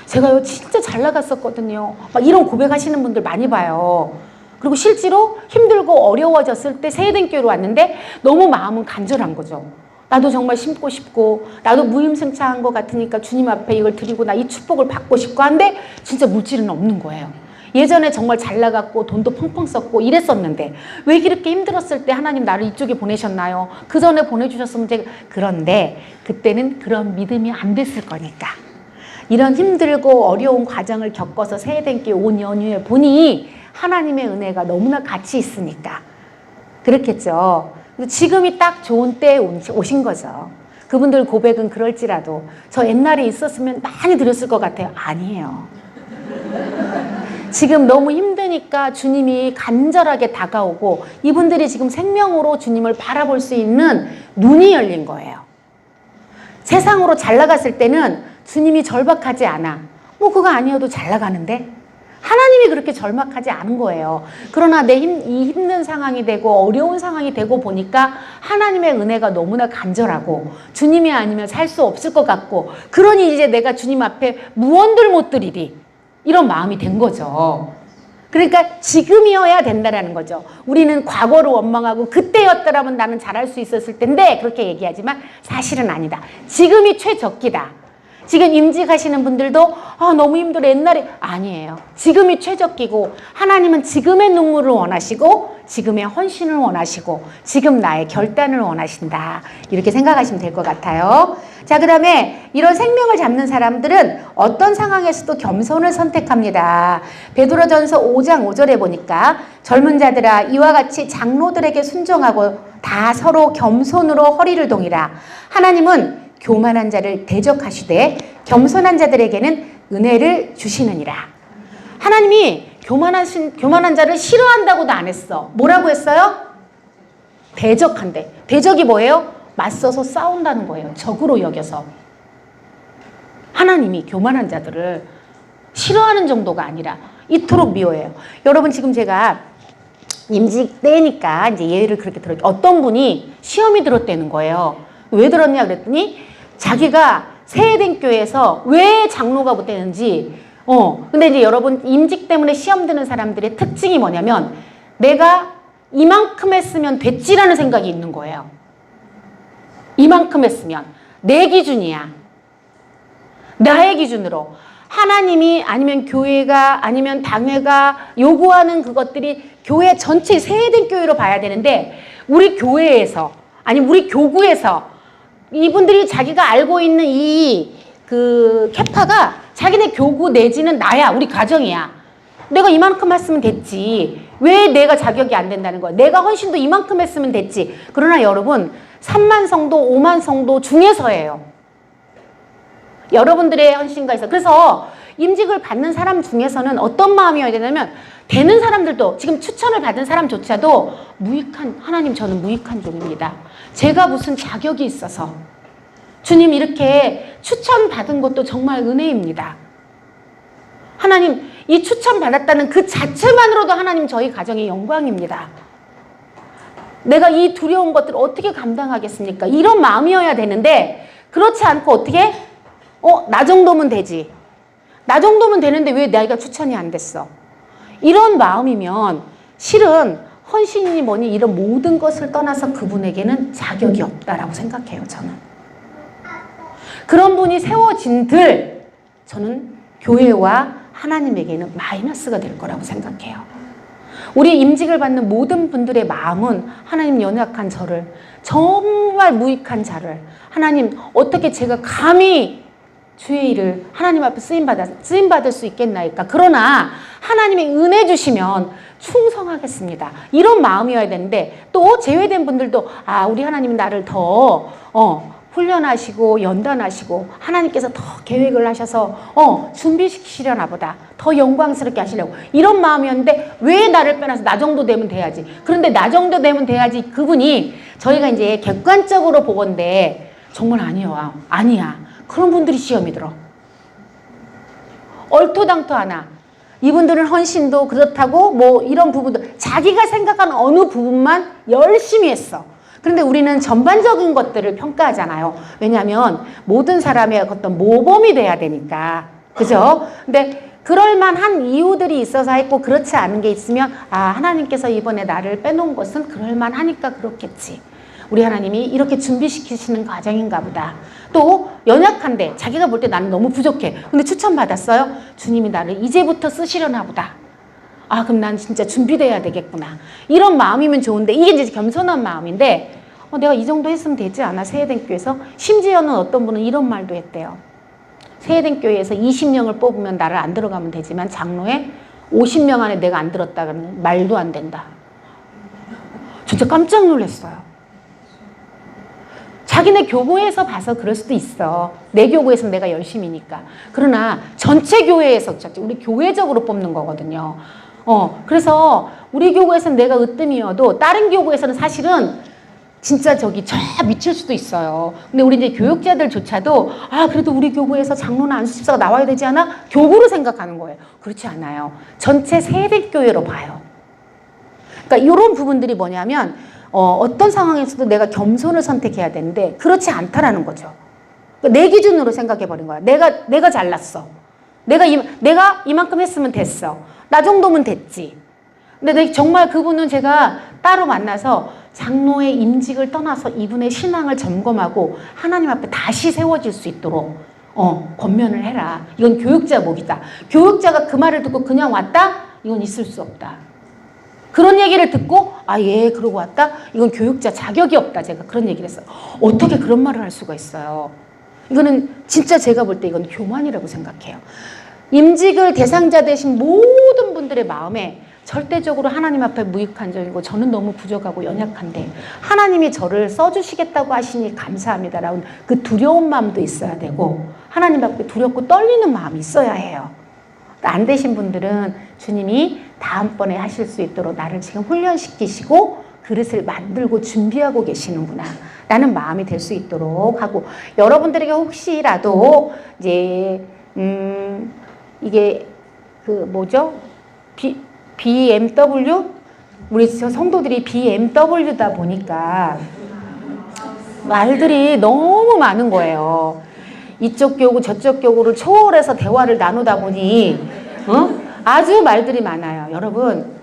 제가요 진짜 잘 나갔었거든요. 막 이런 고백하시는 분들 많이 봐요. 그리고 실제로 힘들고 어려워졌을 때 세회den교회로 왔는데 너무 마음은 간절한 거죠. 나도 정말 심고 싶고, 나도 무임승차한 것 같으니까 주님 앞에 이걸 드리고 나 이 축복을 받고 싶고 한데 진짜 물질은 없는 거예요. 예전에 정말 잘 나갔고 돈도 펑펑 썼고 이랬었는데 왜 이렇게 힘들었을 때 하나님 나를 이쪽에 보내셨나요? 그 전에 보내주셨으면 제가. 그런데 그때는 그런 믿음이 안 됐을 거니까. 이런 힘들고 어려운 과정을 겪어서 세회den교회 온 연휴에 보니 하나님의 은혜가 너무나 같이 있으니까 그렇겠죠. 지금이 딱 좋은 때에 오신 거죠. 그분들 고백은 그럴지라도 저 옛날에 있었으면 많이 드렸을 것 같아요. 아니에요. 지금 너무 힘드니까 주님이 간절하게 다가오고 이분들이 지금 생명으로 주님을 바라볼 수 있는 눈이 열린 거예요. 세상으로 잘 나갔을 때는 주님이 절박하지 않아. 그거 아니어도 잘 나가는데? 하나님이 그렇게 절박하지 않은 거예요. 그러나 이 힘든 상황이 되고 어려운 상황이 되고 보니까 하나님의 은혜가 너무나 간절하고 주님이 아니면 살 수 없을 것 같고, 그러니 이제 내가 주님 앞에 무언들 못 드리리 이런 마음이 된 거죠. 그러니까 지금이어야 된다라는 거죠. 우리는 과거를 원망하고 그때였더라면 나는 잘할 수 있었을 텐데 그렇게 얘기하지만 사실은 아니다. 지금이 최적기다. 지금 임직하시는 분들도 너무 힘들어 옛날에, 아니에요. 지금이 최적기고 하나님은 지금의 눈물을 원하시고 지금의 헌신을 원하시고 지금 나의 결단을 원하신다. 이렇게 생각하시면 될 것 같아요. 자, 그다음에 이런 생명을 잡는 사람들은 어떤 상황에서도 겸손을 선택합니다. 베드로전서 5장 5절에 보니까 젊은 자들아 이와 같이 장로들에게 순종하고 다 서로 겸손으로 허리를 동이라. 하나님은 교만한 자를 대적하시되 겸손한 자들에게는 은혜를 주시느니라. 하나님이 교만한 자를 싫어한다고도 안 했어. 뭐라고 했어요? 대적한대. 대적이 뭐예요? 맞서서 싸운다는 거예요. 적으로 여겨서. 하나님이 교만한 자들을 싫어하는 정도가 아니라 이토록 미워해요. 여러분 지금 제가 임직 때니까 이제 예를 그렇게 들었죠. 어떤 분이 시험이 들었다는 거예요. 왜 들었냐 그랬더니 자기가 세회den교회에서 왜 장로가 못 되는지 근데 이제 여러분 임직 때문에 시험 드는 사람들의 특징이 뭐냐면 내가 이만큼 했으면 됐지라는 생각이 있는 거예요. 이만큼 했으면 내 기준이야. 나의 기준으로 하나님이 아니면 교회가 아니면 당회가 요구하는 그것들이 교회 전체 세회된 교회로 봐야 되는데 우리 교회에서 아니면 우리 교구에서 이분들이 자기가 알고 있는 이 그 캐파가 자기네 교구 내지는 나야. 우리 가정이야. 내가 이만큼 했으면 됐지. 왜 내가 자격이 안 된다는 거야. 내가 헌신도 이만큼 했으면 됐지. 그러나 여러분 3만 성도 5만 성도 중에서예요. 여러분들의 헌신과 있어. 그래서 임직을 받는 사람 중에서는 어떤 마음이어야 되냐면 되는 사람들도 지금 추천을 받은 사람조차도 무익한 하나님 저는 무익한 종입니다. 제가 무슨 자격이 있어서 주님 이렇게 추천받은 것도 정말 은혜입니다. 하나님 이 추천받았다는 그 자체만으로도 하나님 저희 가정의 영광입니다. 내가 이 두려운 것들을 어떻게 감당하겠습니까? 이런 마음이어야 되는데 그렇지 않고 어떻게? 나 정도면 되지. 나 정도면 되는데 왜 내가 추천이 안 됐어? 이런 마음이면 실은 헌신이니 뭐니 이런 모든 것을 떠나서 그분에게는 자격이 없다라고 생각해요. 저는. 그런 분이 세워진들 저는 교회와 하나님에게는 마이너스가 될 거라고 생각해요. 우리 임직을 받는 모든 분들의 마음은 하나님 연약한 저를 정말 무익한 자를 하나님 어떻게 제가 감히 주의 일을 하나님 앞에 쓰임받을 수 있겠나이까. 그러나 하나님의 은혜 주시면 충성하겠습니다. 이런 마음이어야 되는데 또 제외된 분들도 우리 하나님이 나를 더 훈련하시고 연단하시고 하나님께서 더 계획을 하셔서 준비시키시려나 보다. 더 영광스럽게 하시려고. 이런 마음이었는데 왜 나를 빼놔서 나 정도 되면 돼야지. 그런데 나 정도 되면 돼야지 그분이 저희가 이제 객관적으로 보건데 정말 아니야. 그런 분들이 시험이 들어. 얼토당토 하나. 이분들은 헌신도 그렇다고 뭐 이런 부분도 자기가 생각하는 어느 부분만 열심히 했어. 그런데 우리는 전반적인 것들을 평가하잖아요. 왜냐하면 모든 사람의 어떤 모범이 돼야 되니까. 그죠? 근데 그럴 만한 이유들이 있어서 했고 그렇지 않은 게 있으면 하나님께서 이번에 나를 빼놓은 것은 그럴 만하니까 그렇겠지. 우리 하나님이 이렇게 준비시키시는 과정인가 보다. 또 연약한데 자기가 볼 때 나는 너무 부족해. 근데 추천받았어요. 주님이 나를 이제부터 쓰시려나 보다. 그럼 난 진짜 준비돼야 되겠구나. 이런 마음이면 좋은데 이게 이제 겸손한 마음인데 내가 이 정도 했으면 되지 않아? 세회된 교회에서. 심지어는 어떤 분은 이런 말도 했대요. 세회된 교회에서 20명을 뽑으면 나를 안 들어가면 되지만 장로에 50명 안에 내가 안 들었다 그러면 말도 안 된다. 진짜 깜짝 놀랐어요. 자기네 교구에서 봐서 그럴 수도 있어. 내 교구에서는 내가 열심히니까. 그러나 전체 교회에서 우리 교회적으로 뽑는 거거든요. 그래서 우리 교구에서는 내가 으뜸이어도 다른 교구에서는 사실은 진짜 저 미칠 수도 있어요. 근데 우리 이제 교육자들조차도 그래도 우리 교구에서 장로나 안수집사가 나와야 되지 않아? 교구로 생각하는 거예요. 그렇지 않아요. 전체 세대교회로 봐요. 그러니까 이런 부분들이 뭐냐면 어떤 상황에서도 내가 겸손을 선택해야 되는데 그렇지 않다라는 거죠. 그러니까 내 기준으로 생각해버린 거야. 내가 잘났어. 내가 이만큼 했으면 됐어. 나 정도면 됐지. 근데 정말 그분은 제가 따로 만나서 장로의 임직을 떠나서 이분의 신앙을 점검하고 하나님 앞에 다시 세워질 수 있도록 권면을 해라. 이건 교육자 목이다. 교육자가 그 말을 듣고 그냥 왔다? 이건 있을 수 없다. 그런 얘기를 듣고 예 그러고 왔다? 이건 교육자 자격이 없다. 제가 그런 얘기를 했어요. 어떻게 그런 말을 할 수가 있어요. 이거는 진짜 제가 볼 때 이건 교만이라고 생각해요. 임직을 대상자 되신 모든 분들의 마음에 절대적으로 하나님 앞에 무익한 점이고 저는 너무 부족하고 연약한데 하나님이 저를 써주시겠다고 하시니 감사합니다라는 그 두려운 마음도 있어야 되고 하나님 앞에 두렵고 떨리는 마음이 있어야 해요. 안 되신 분들은 주님이 다음번에 하실 수 있도록 나를 지금 훈련시키시고 그릇을 만들고 준비하고 계시는구나 라는 마음이 될 수 있도록 하고 여러분들에게 혹시라도 이제 이게 그 뭐죠? BMW? 우리 성도들이 BMW다 보니까 말들이 너무 많은 거예요. 이쪽 교구 저쪽 교구를 초월해서 대화를 나누다 보니 아주 말들이 많아요. 여러분,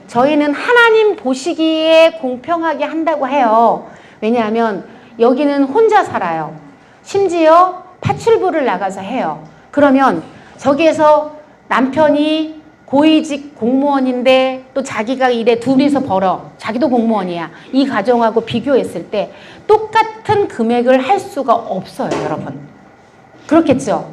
저희는 하나님 보시기에 공평하게 한다고 해요. 왜냐하면 여기는 혼자 살아요. 심지어 파출부를 나가서 해요. 그러면 저기에서 남편이 고위직 공무원인데 또 자기가 일해 둘이서 벌어. 자기도 공무원이야. 이 가정하고 비교했을 때 똑같은 금액을 할 수가 없어요, 여러분. 그렇겠죠?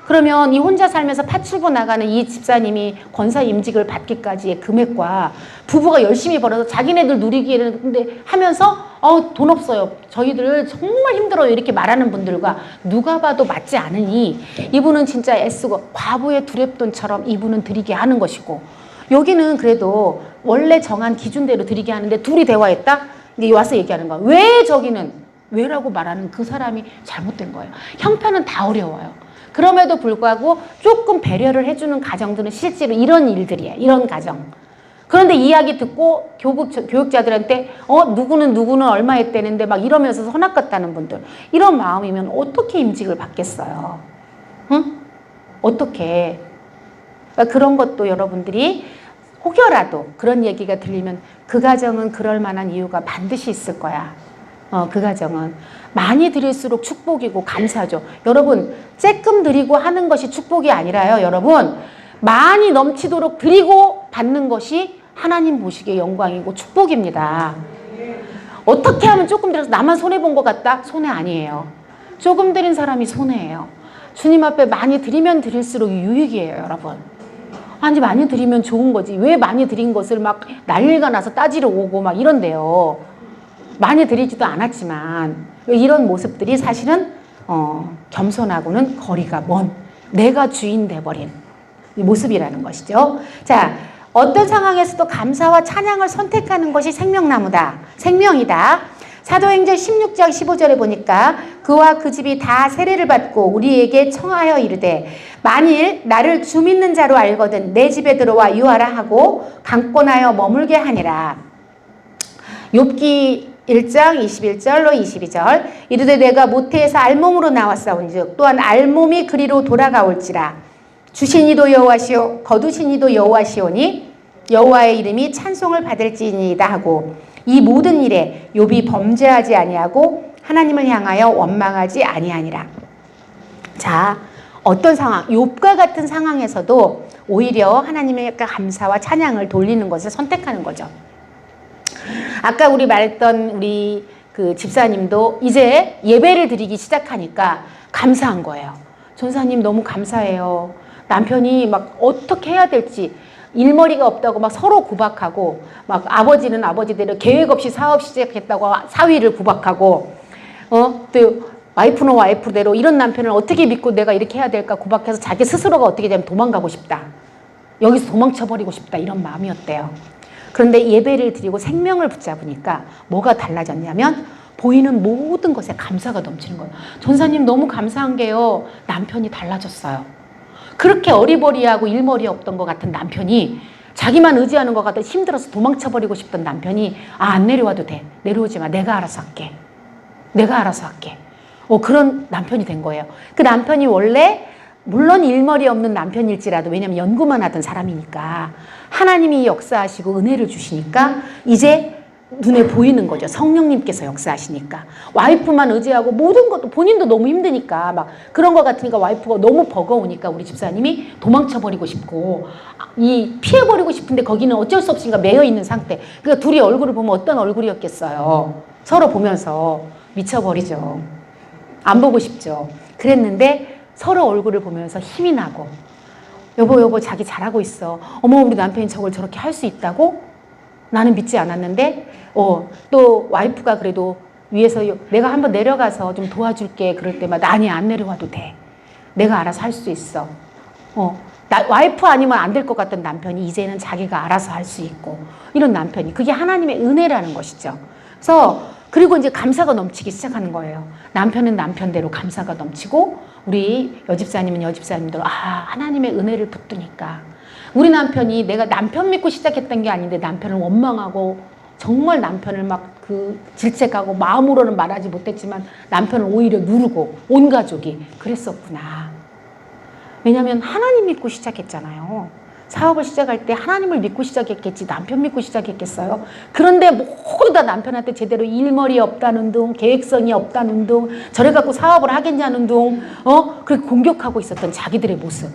그러면 이 혼자 살면서 파출부 나가는 이 집사님이 권사 임직을 받기까지의 금액과 부부가 열심히 벌어서 자기네들 누리기에는 근데 하면서 돈 없어요. 저희들 정말 힘들어요. 이렇게 말하는 분들과 누가 봐도 맞지 않으니 이분은 진짜 애쓰고 과부의 두랩돈처럼 이분은 드리게 하는 것이고 여기는 그래도 원래 정한 기준대로 드리게 하는데 둘이 대화했다? 이제 와서 얘기하는 거야. 왜 저기는? 왜라고 말하는 그 사람이 잘못된 거예요. 형편은 다 어려워요. 그럼에도 불구하고 조금 배려를 해주는 가정들은 실제로 이런 일들이에요. 이런 가정. 그런데 이야기 듣고 교육자들한테 누구는 얼마 했대는데 막 이러면서 선악 같다는 분들. 이런 마음이면 어떻게 임직을 받겠어요? 응? 어떻게? 그러니까 그런 것도 여러분들이 혹여라도 그런 얘기가 들리면 그 가정은 그럴 만한 이유가 반드시 있을 거야. 그 가정은. 많이 드릴수록 축복이고 감사죠. 여러분, 쬐끔 드리고 하는 것이 축복이 아니라요. 여러분, 많이 넘치도록 드리고 받는 것이 하나님 보시기에 영광이고 축복입니다. 어떻게 하면 조금 드려서 나만 손해본 것 같다? 손해 아니에요. 조금 드린 사람이 손해예요. 주님 앞에 많이 드리면 드릴수록 유익이에요, 여러분. 아니, 많이 드리면 좋은 거지. 왜 많이 드린 것을 막 난리가 나서 따지러 오고 막 이런데요. 많이 드리지도 않았지만 이런 모습들이 사실은 겸손하고는 거리가 먼 내가 주인 돼버린 모습이라는 것이죠. 자, 어떤 상황에서도 감사와 찬양을 선택하는 것이 생명나무다. 생명이다. 사도행전 16장 15절에 보니까 그와 그 집이 다 세례를 받고 우리에게 청하여 이르되 만일 나를 주 믿는 자로 알거든 내 집에 들어와 유하라 하고 강권하여 머물게 하니라. 욥기 1장 21절로 22절 이르되 내가 모태에서 알몸으로 나왔사온즉 또한 알몸이 그리로 돌아가올지라 주신 이도 여호와시오 거두신 이도 여호와시오니 여호와의 이름이 찬송을 받을지니이다 하고 이 모든 일에 욥이 범죄하지 아니하고 하나님을 향하여 원망하지 아니하니라. 자, 어떤 상황, 욥과 같은 상황에서도 오히려 하나님의 감사와 찬양을 돌리는 것을 선택하는 거죠. 아까 우리 말했던 우리 그 집사님도 이제 예배를 드리기 시작하니까 감사한 거예요. 전사님 너무 감사해요. 남편이 막 어떻게 해야 될지 일머리가 없다고 막 서로 구박하고 막 아버지는 아버지대로 계획 없이 사업 시작했다고 사위를 구박하고 또 와이프는 와이프대로 이런 남편을 어떻게 믿고 내가 이렇게 해야 될까 구박해서 자기 스스로가 어떻게 되면 도망가고 싶다. 여기서 도망쳐버리고 싶다. 이런 마음이었대요. 그런데 예배를 드리고 생명을 붙잡으니까 뭐가 달라졌냐면 보이는 모든 것에 감사가 넘치는 거예요. 전사님 너무 감사한 게요. 남편이 달라졌어요. 그렇게 어리버리하고 일머리 없던 것 같은 남편이 자기만 의지하는 것 같아 힘들어서 도망쳐버리고 싶던 남편이 안 내려와도 돼. 내려오지 마. 내가 알아서 할게. 내가 알아서 할게. 그런 남편이 된 거예요. 그 남편이 원래 물론 일머리 없는 남편일지라도 왜냐면 연구만 하던 사람이니까 하나님이 역사하시고 은혜를 주시니까 이제 눈에 보이는 거죠. 성령님께서 역사하시니까. 와이프만 의지하고 모든 것도 본인도 너무 힘드니까 막 그런 것 같으니까 와이프가 너무 버거우니까 우리 집사님이 도망쳐버리고 싶고 피해버리고 싶은데 거기는 어쩔 수 없으니까 매여있는 상태. 그러니까 둘이 얼굴을 보면 어떤 얼굴이었겠어요. 서로 보면서 미쳐버리죠. 안 보고 싶죠. 그랬는데 서로 얼굴을 보면서 힘이 나고 여보 자기 잘하고 있어. 어머 우리 남편이 저걸 저렇게 할 수 있다고? 나는 믿지 않았는데 또 와이프가 그래도 위에서 내가 한번 내려가서 좀 도와줄게 그럴 때마다 아니 안 내려와도 돼. 내가 알아서 할 수 있어. 와이프 아니면 안 될 것 같던 남편이 이제는 자기가 알아서 할 수 있고 이런 남편이 그게 하나님의 은혜라는 것이죠. 그래서 그리고 이제 감사가 넘치기 시작하는 거예요. 남편은 남편대로 감사가 넘치고 우리 여집사님은 여집사님대로 하나님의 은혜를 붙드니까 우리 남편이 내가 남편 믿고 시작했던 게 아닌데 남편을 원망하고 정말 남편을 막 질책하고 마음으로는 말하지 못했지만 남편을 오히려 누르고 온 가족이 그랬었구나. 왜냐하면 하나님 믿고 시작했잖아요. 사업을 시작할 때 하나님을 믿고 시작했겠지 남편 믿고 시작했겠어요? 그런데 모두 다 남편한테 제대로 일머리 없다는 둥, 계획성이 없다는 둥, 저래 갖고 사업을 하겠냐는 둥, 그렇게 공격하고 있었던 자기들의 모습.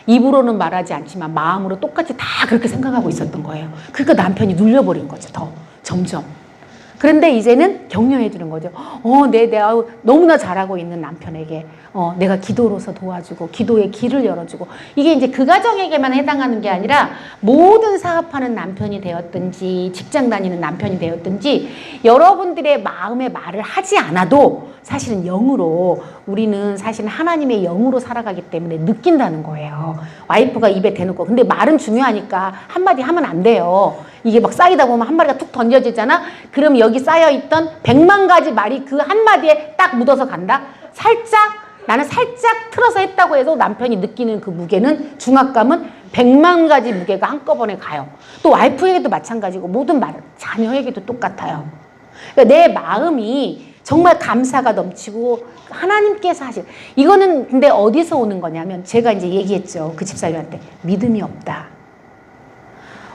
입으로는 말하지 않지만 마음으로 똑같이 다 그렇게 생각하고 있었던 거예요. 그러니까 남편이 눌려버린 거죠. 더 점점. 그런데 이제는 격려해 주는 거죠. 내가 너무나 잘하고 있는 남편에게 내가 기도로서 도와주고 기도의 길을 열어주고, 이게 이제 그 가정에게만 해당하는 게 아니라 모든 사업하는 남편이 되었든지 직장 다니는 남편이 되었든지 여러분들의 마음의 말을 하지 않아도 사실은 영으로, 우리는 사실 하나님의 영으로 살아가기 때문에 느낀다는 거예요. 와이프가 입에 대놓고, 근데 말은 중요하니까 한마디 하면 안 돼요. 이게 막 쌓이다 보면 한 마디가 툭 던져지잖아? 그럼 여기 쌓여있던 100만 가지 말이 그 한마디에 딱 묻어서 간다? 나는 살짝 틀어서 했다고 해도 남편이 느끼는 그 무게는, 중압감은 100만 가지 무게가 한꺼번에 가요. 또 와이프에게도 마찬가지고 모든 말, 자녀에게도 똑같아요. 그러니까 내 마음이 정말 감사가 넘치고 하나님께서 하실, 이거는 근데 어디서 오는 거냐면 제가 이제 얘기했죠. 그 집사님한테 믿음이 없다.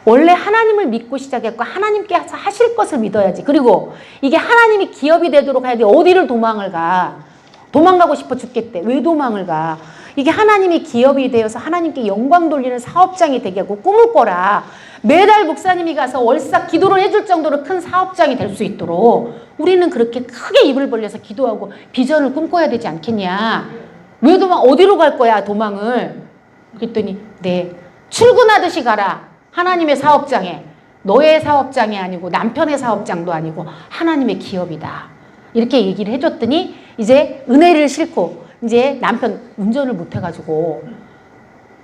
원래 하나님을 믿고 시작했고 하나님께서 하실 것을 믿어야지. 그리고 이게 하나님이 기업이 되도록 해야 돼. 어디를 도망을 가? 도망가고 싶어 죽겠대. 왜 도망을 가? 이게 하나님이 기업이 되어서 하나님께 영광 돌리는 사업장이 되게 하고 꿈을 꿔라. 매달 목사님이 가서 월삭 기도를 해줄 정도로 큰 사업장이 될 수 있도록 우리는 그렇게 크게 입을 벌려서 기도하고 비전을 꿈꿔야 되지 않겠냐. 왜 어디로 갈 거야 도망을? 그랬더니 네, 출근하듯이 가라. 하나님의 사업장에. 너의 사업장이 아니고 남편의 사업장도 아니고 하나님의 기업이다. 이렇게 얘기를 해줬더니 이제 은혜를 싣고, 이제 남편 운전을 못해가지고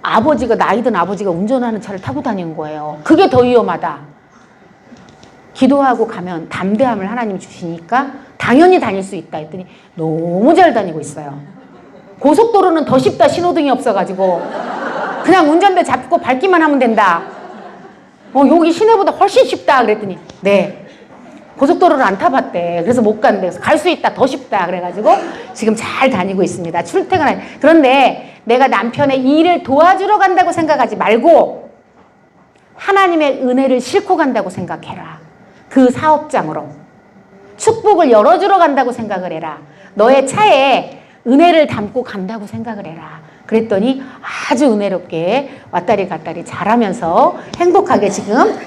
아버지가, 나이 든 아버지가 운전하는 차를 타고 다니는 거예요. 그게 더 위험하다. 기도하고 가면 담대함을 하나님 주시니까 당연히 다닐 수 있다 했더니 너무 잘 다니고 있어요. 고속도로는 더 쉽다. 신호등이 없어가지고 그냥 운전대 잡고 밟기만 하면 된다. 여기 시내보다 훨씬 쉽다 그랬더니 네, 고속도로를 안 타봤대. 그래서 못 간대. 그래서 갈 수 있다. 더 쉽다. 그래가지고 지금 잘 다니고 있습니다. 출퇴근하는. 그런데 내가 남편의 일을 도와주러 간다고 생각하지 말고 하나님의 은혜를 싣고 간다고 생각해라. 그 사업장으로 축복을 열어주러 간다고 생각을 해라. 너의 차에 은혜를 담고 간다고 생각을 해라. 그랬더니 아주 은혜롭게 왔다리 갔다리 잘하면서 행복하게 지금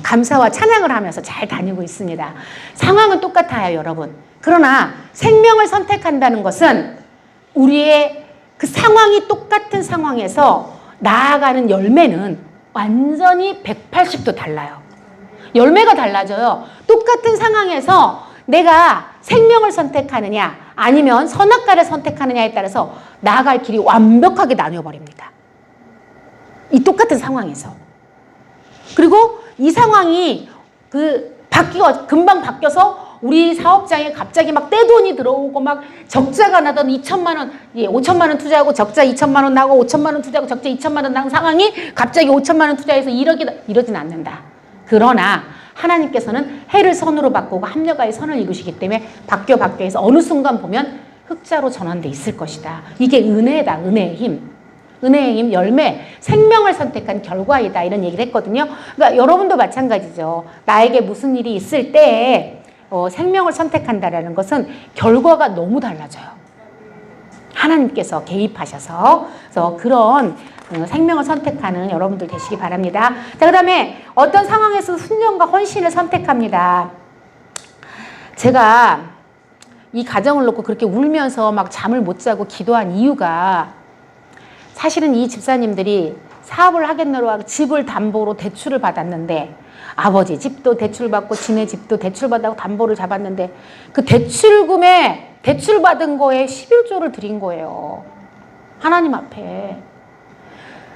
감사와 찬양을 하면서 잘 다니고 있습니다. 상황은 똑같아요, 여러분. 그러나 생명을 선택한다는 것은 우리의 그 상황이 똑같은 상황에서 나아가는 열매는 완전히 180도 달라요. 열매가 달라져요. 똑같은 상황에서 내가 생명을 선택하느냐 아니면 선악과를 선택하느냐에 따라서 나아갈 길이 완벽하게 나뉘어버립니다. 이 똑같은 상황에서. 그리고 이 상황이 금방 바뀌어서 우리 사업장에 갑자기 막 떼돈이 들어오고 막 적자가 나던 2천만 원, 5천만 원 투자하고 적자 2천만 원 나고 5천만 원 투자하고 적자 2천만 원 나는 상황이 갑자기 5천만 원 투자해서 이러진 않는다. 그러나 하나님께서는 해를 선으로 바꾸고 합력하여 선을 이루시기 때문에 바뀌어 해서 어느 순간 보면 흑자로 전환돼 있을 것이다. 이게 은혜다. 은혜의 힘. 은혜의 힘, 열매, 생명을 선택한 결과이다. 이런 얘기를 했거든요. 그러니까 여러분도 마찬가지죠. 나에게 무슨 일이 있을 때 생명을 선택한다라는 것은 결과가 너무 달라져요. 하나님께서 개입하셔서. 그래서 그런 생명을 선택하는 여러분들 되시기 바랍니다. 자, 그 다음에 어떤 상황에서 순종과 헌신을 선택합니다. 제가 이 가정을 놓고 그렇게 울면서 막 잠을 못 자고 기도한 이유가, 사실은 이 집사님들이 사업을 하겠노라 집을 담보로 대출을 받았는데, 아버지 집도 대출받고 지네 집도 대출받아고 담보를 잡았는데 그 대출금에 대출받은 거에 11조를 드린 거예요. 하나님 앞에.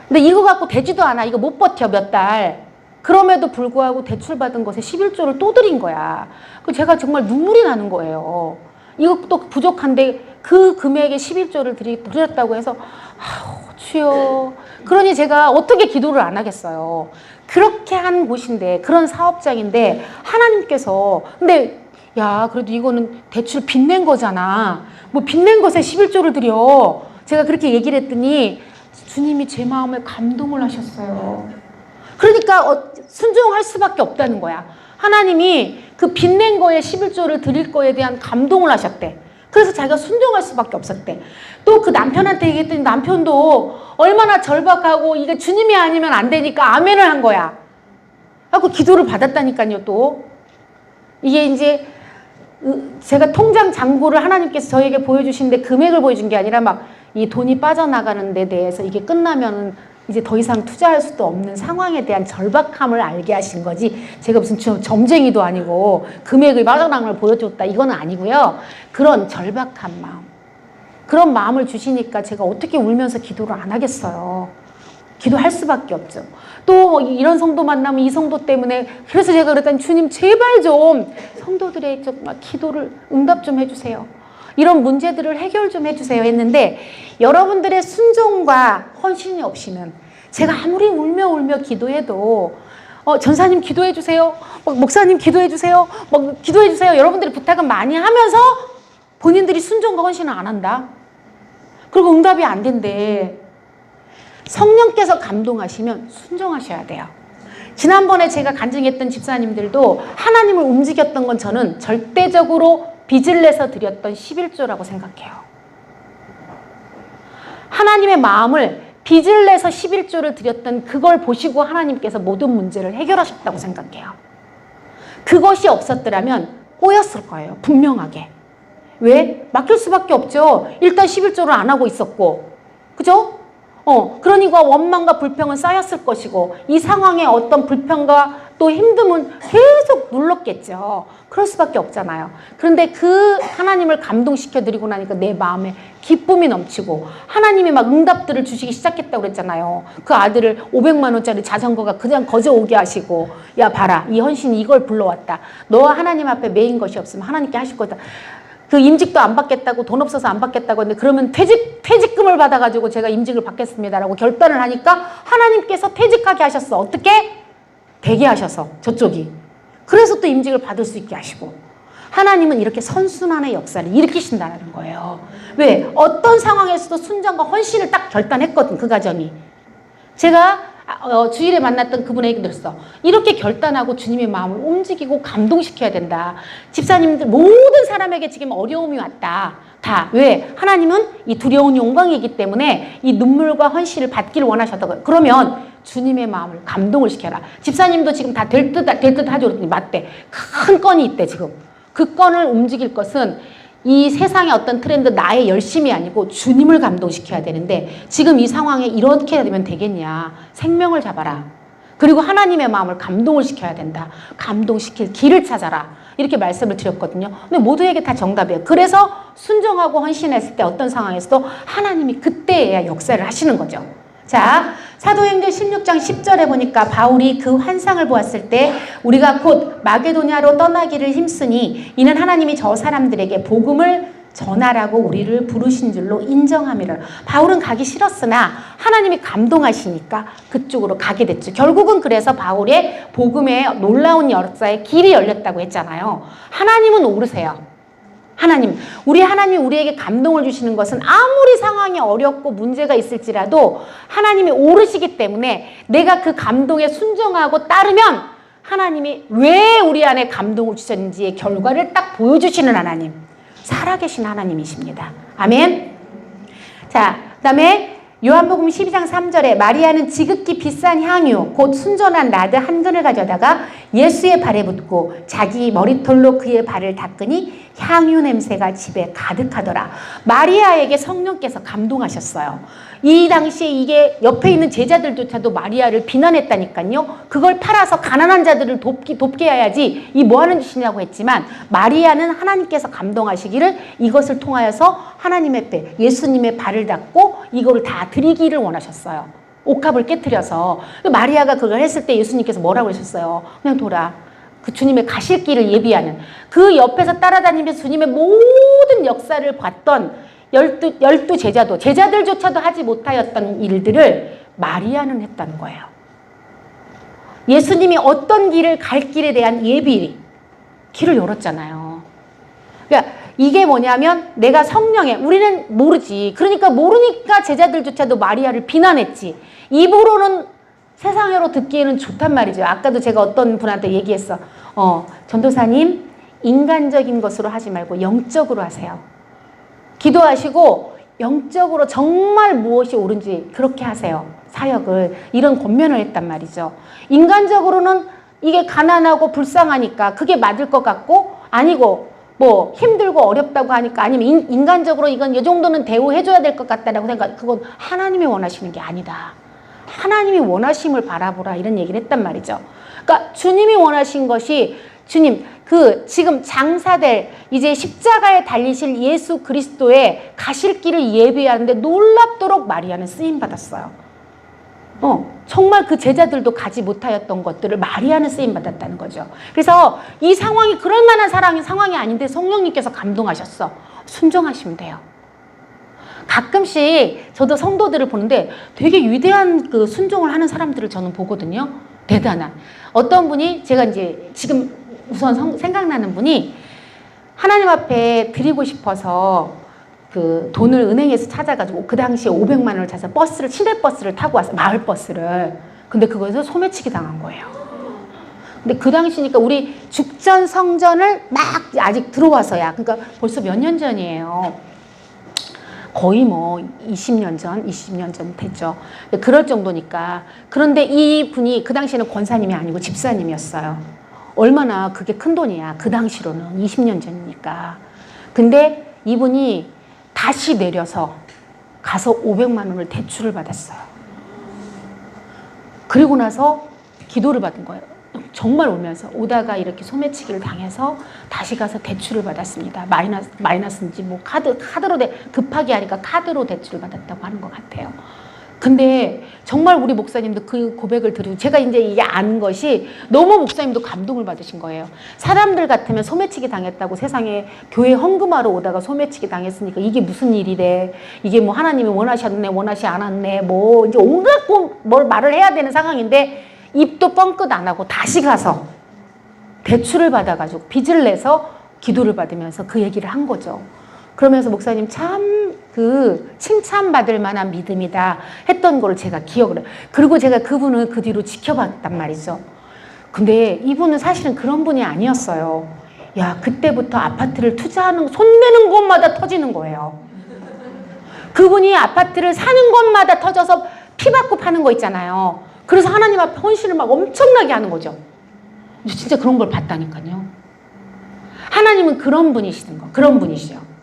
근데 이거 갖고 되지도 않아. 이거 못 버텨 몇 달. 그럼에도 불구하고 대출받은 것에 11조를 또 드린 거야. 제가 정말 눈물이 나는 거예요. 이것도 부족한데 그 금액에 11조를 드렸다고 해서 아우 주여. 그러니 제가 어떻게 기도를 안 하겠어요. 그렇게 하는 곳인데, 그런 사업장인데 하나님께서, 근데 야 그래도 이거는 대출 빚낸 거잖아. 뭐 빚낸 것에 11조를 드려. 제가 그렇게 얘기를 했더니 주님이 제 마음에 감동을 하셨어요. 그러니까 순종할 수밖에 없다는 거야. 하나님이 그 빚낸 거에 11조를 드릴 거에 대한 감동을 하셨대. 그래서 자기가 순종할 수밖에 없었대. 또 그 남편한테 얘기했더니 남편도 얼마나 절박하고 이게 주님이 아니면 안 되니까 아멘을 한 거야. 하고 기도를 받았다니까요. 또 이게 이제 제가 통장 잔고를 하나님께서 저에게 보여주시는데 금액을 보여준 게 아니라 막 이 돈이 빠져나가는 데 대해서 이게 끝나면 이제 더 이상 투자할 수도 없는 상황에 대한 절박함을 알게 하신 거지, 제가 무슨 점쟁이도 아니고 금액을 빠져나가는 걸 보여줬다 이거는 아니고요. 그런 절박한 마음, 그런 마음을 주시니까 제가 어떻게 울면서 기도를 안 하겠어요. 기도할 수밖에 없죠. 또 이런 성도 만나면 이 성도 때문에, 그래서 제가 그랬더니 주님 제발 좀 성도들의 정말 기도를 응답 좀 해주세요. 이런 문제들을 해결 좀 해주세요 했는데, 여러분들의 순종과 헌신이 없이는 제가 아무리 울며 기도해도 전사님 기도해 주세요, 목사님 기도해 주세요, 기도해 주세요, 여러분들이 부탁은 많이 하면서 본인들이 순종과 헌신을 안 한다. 그리고 응답이 안 된대. 성령께서 감동하시면 순종하셔야 돼요. 지난번에 제가 간증했던 집사님들도 하나님을 움직였던 건 저는 절대적으로 빚을 내서 드렸던 11조라고 생각해요. 하나님의 마음을 빚을 내서 11조를 드렸던 그걸 보시고 하나님께서 모든 문제를 해결하셨다고 생각해요. 그것이 없었더라면 꼬였을 거예요. 분명하게. 왜? 맡길 수밖에 없죠. 일단 11조를 안 하고 있었고. 그죠? 그러니까 원망과 불평은 쌓였을 것이고, 이 상황에 어떤 불평과 또 힘듦은 계속 눌렀겠죠. 그럴 수밖에 없잖아요. 그런데 그 하나님을 감동시켜드리고 나니까 내 마음에 기쁨이 넘치고, 하나님이 막 응답들을 주시기 시작했다고 그랬잖아요. 그 아들을 500만 원짜리 자전거가 그냥 거저 오게 하시고, 야 봐라, 이 헌신이 이걸 불러왔다. 너와 하나님 앞에 매인 것이 없으면 하나님께 하실 거다. 그 임직도 안 받겠다고, 돈 없어서 안 받겠다고 했는데, 그러면 퇴직금을 받아가지고 제가 임직을 받겠습니다라고 결단을 하니까 하나님께서 퇴직하게 하셨어. 어떻게? 되게 하셔서, 저쪽이. 그래서 또 임직을 받을 수 있게 하시고. 하나님은 이렇게 선순환의 역사를 일으키신다는 거예요. 왜? 어떤 상황에서도 순종과 헌신을 딱 결단했거든, 그 가정이. 제가 주일에 만났던 그분의 얘기 들었어. 이렇게 결단하고 주님의 마음을 움직이고 감동시켜야 된다. 집사님들 모든 사람에게 지금 어려움이 왔다. 다. 왜? 하나님은 이 두려운 영광이기 때문에 이 눈물과 헌신을 받기를 원하셨다고. 그러면 주님의 마음을 감동을 시켜라. 집사님도 지금 다 될 듯 하죠. 그랬더니 맞대. 큰 건이 있대 지금. 그 건을 움직일 것은 이 세상의 어떤 트렌드, 나의 열심이 아니고 주님을 감동시켜야 되는데, 지금 이 상황에 이렇게 되면 되겠냐. 생명을 잡아라. 그리고 하나님의 마음을 감동을 시켜야 된다. 감동시킬 길을 찾아라. 이렇게 말씀을 드렸거든요. 근데 모두에게 다 정답이에요. 그래서 순종하고 헌신했을 때 어떤 상황에서도 하나님이 그때야 역사를 하시는 거죠. 자, 사도행전 16장 10절에 보니까 바울이 그 환상을 보았을 때 우리가 곧 마게도냐로 떠나기를 힘쓰니 이는 하나님이 저 사람들에게 복음을 전하라고 우리를 부르신 줄로 인정함이라. 바울은 가기 싫었으나 하나님이 감동하시니까 그쪽으로 가게 됐죠. 결국은 그래서 바울의 복음의 놀라운 역사에 길이 열렸다고 했잖아요. 하나님은 오르세요. 우리 하나님이 우리에게 감동을 주시는 것은 아무리 상황이 어렵고 문제가 있을지라도 하나님이 오르시기 때문에 내가 그 감동에 순종하고 따르면 하나님이 왜 우리 안에 감동을 주셨는지의 결과를 딱 보여주시는 하나님, 살아계신 하나님이십니다. 아멘. 자, 그 다음에 요한복음 12장 3절에 마리아는 지극히 비싼 향유 곧 순전한 나드 한 근을 가져다가 예수의 발에 붓고 자기 머리털로 그의 발을 닦으니 향유 냄새가 집에 가득하더라. 마리아에게 성령께서 감동하셨어요. 이 당시에 이게 옆에 있는 제자들조차도 마리아를 비난했다니까요. 그걸 팔아서 가난한 자들을 돕게 해야지 이 뭐하는 짓이냐고 했지만, 마리아는 하나님께서 감동하시기를 이것을 통하여서 하나님의 배, 예수님의 발을 닦고 이거를 다 드리기를 원하셨어요. 옥합을 깨트려서. 마리아가 그걸 했을 때 예수님께서 뭐라고 하셨어요? 그냥 돌아. 그 주님의 가실 길을 예비하는, 그 옆에서 따라다니면서 주님의 모든 역사를 봤던 열두 제자들조차도 하지 못하였던 일들을 마리아는 했다는 거예요. 예수님이 어떤 길을 갈 길에 대한 예비, 길을 열었잖아요. 그러니까 이게 뭐냐면 내가 성령에, 우리는 모르지. 그러니까 모르니까 제자들조차도 마리아를 비난했지. 입으로는 세상으로 듣기에는 좋단 말이죠. 아까도 제가 어떤 분한테 얘기했어. 전도사님, 인간적인 것으로 하지 말고 영적으로 하세요. 기도하시고 영적으로 정말 무엇이 옳은지 그렇게 하세요. 사역을. 이런 권면을 했단 말이죠. 인간적으로는 이게 가난하고 불쌍하니까 그게 맞을 것 같고, 아니고 뭐 힘들고 어렵다고 하니까, 아니면 인간적으로 이건 이 정도는 대우해줘야 될 것 같다라고 생각. 그건 하나님이 원하시는 게 아니다. 하나님이 원하심을 바라보라, 이런 얘기를 했단 말이죠. 그러니까 주님이 원하신 것이, 주님 그 지금 장사될 이제 십자가에 달리실 예수 그리스도의 가실 길을 예비하는데 놀랍도록 마리아는 쓰임 받았어요. 정말 그 제자들도 가지 못하였던 것들을 마리아는 쓰임 받았다는 거죠. 그래서 이 상황이 그럴 만한 상황이 아닌데 성령님께서 감동하셨어. 순종하시면 돼요. 가끔씩 저도 성도들을 보는데 되게 위대한 그 순종을 하는 사람들을 저는 보거든요. 대단한. 어떤 분이, 제가 이제 지금 우선 생각나는 분이 하나님 앞에 드리고 싶어서 그 돈을 은행에서 찾아가지고 그 당시에 500만 원을 찾아서 버스를, 시내버스를 타고 왔어요. 마을버스를. 근데 그거에서 소매치기 당한 거예요. 근데 그 당시니까 우리 죽전 성전을 막 아직 들어와서야, 그러니까 벌써 몇 년 전이에요. 거의 뭐 20년 전 됐죠. 그럴 정도니까. 그런데 이 분이 그 당시에는 권사님이 아니고 집사님이었어요. 얼마나 그게 큰 돈이야. 그 당시로는 20년 전이니까. 근데 이분이 다시 내려서 가서 500만 원을 대출을 받았어요. 그리고 나서 기도를 받은 거예요. 정말 울면서 오다가 이렇게 소매치기를 당해서 다시 가서 대출을 받았습니다. 마이너스인지 뭐 카드로 급하게 하니까 카드로 대출을 받았다고 하는 것 같아요. 근데 정말 우리 목사님도 그 고백을 들으고, 제가 이제 이게 아는 것이 너무 목사님도 감동을 받으신 거예요. 사람들 같으면 소매치기 당했다고 세상에 교회 헌금하러 오다가 소매치기 당했으니까 이게 무슨 일이래. 이게 뭐 하나님이 원하셨네, 원하시 않았네, 뭐 이제 온갖 뭘 말을 해야 되는 상황인데 입도 뻥끗 안 하고 다시 가서 대출을 받아가지고 빚을 내서 기도를 받으면서 그 얘기를 한 거죠. 그러면서 목사님 참 그 칭찬받을 만한 믿음이다 했던 거를 제가 기억을 해요. 그리고 제가 그분을 그 뒤로 지켜봤단 말이죠. 근데 이분은 사실은 그런 분이 아니었어요. 야, 그때부터 아파트를 투자하는, 손 내는 곳마다 터지는 거예요. 그분이 아파트를 사는 곳마다 터져서 피 받고 파는 거 있잖아요. 그래서 하나님 앞에 헌신을 막 엄청나게 하는 거죠. 진짜 그런 걸 봤다니까요. 하나님은 그런 분이시는 거, 그런 분이시죠.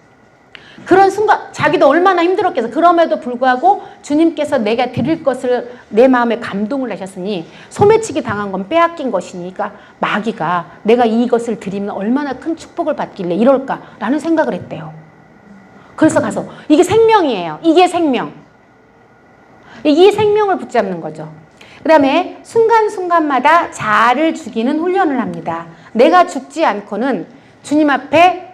그런 순간 자기도 얼마나 힘들었겠어. 그럼에도 불구하고 주님께서 내가 드릴 것을 내 마음에 감동을 하셨으니, 소매치기 당한 건 빼앗긴 것이니까 마귀가 내가 이것을 드리면 얼마나 큰 축복을 받길래 이럴까라는 생각을 했대요. 그래서 가서 이게 생명이에요. 이게 생명. 이 생명을 붙잡는 거죠. 그 다음에 순간순간마다 자아를 죽이는 훈련을 합니다. 내가 죽지 않고는 주님 앞에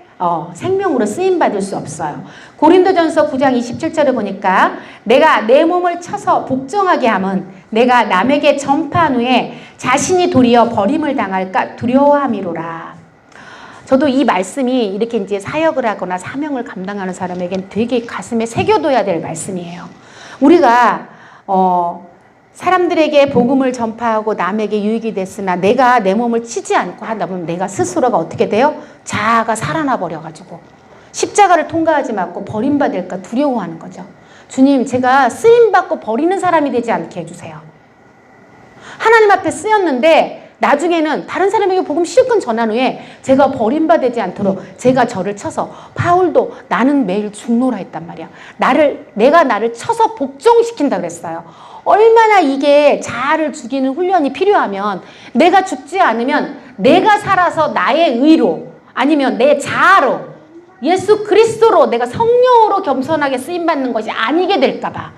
생명으로 쓰임받을 수 없어요. 고린도전서 9장 27절을 보니까 내가 내 몸을 쳐서 복종하게 함은 내가 남에게 전파한 후에 자신이 도리어 버림을 당할까 두려워함이로라. 저도 이 말씀이 이렇게 이제 사역을 하거나 사명을 감당하는 사람에겐 되게 가슴에 새겨둬야 될 말씀이에요. 우리가 사람들에게 복음을 전파하고 남에게 유익이 됐으나 내가 내 몸을 치지 않고 하다 보면 내가 스스로가 어떻게 돼요? 자아가 살아나 버려가지고 십자가를 통과하지 않고 버림받을까 두려워하는 거죠. 주님, 제가 쓰임받고 버리는 사람이 되지 않게 해주세요. 하나님 앞에 쓰였는데 나중에는 다른 사람에게 복음 실컷 전한 후에 제가 버림받지 않도록 제가 저를 쳐서, 바울도 나는 매일 죽노라 했단 말이야. 내가 나를 쳐서 복종시킨다 그랬어요. 얼마나 이게 자아를 죽이는 훈련이 필요하면, 내가 죽지 않으면 내가 살아서 나의 의로, 아니면 내 자아로, 예수 그리스도로, 내가 성령으로 겸손하게 쓰임받는 것이 아니게 될까봐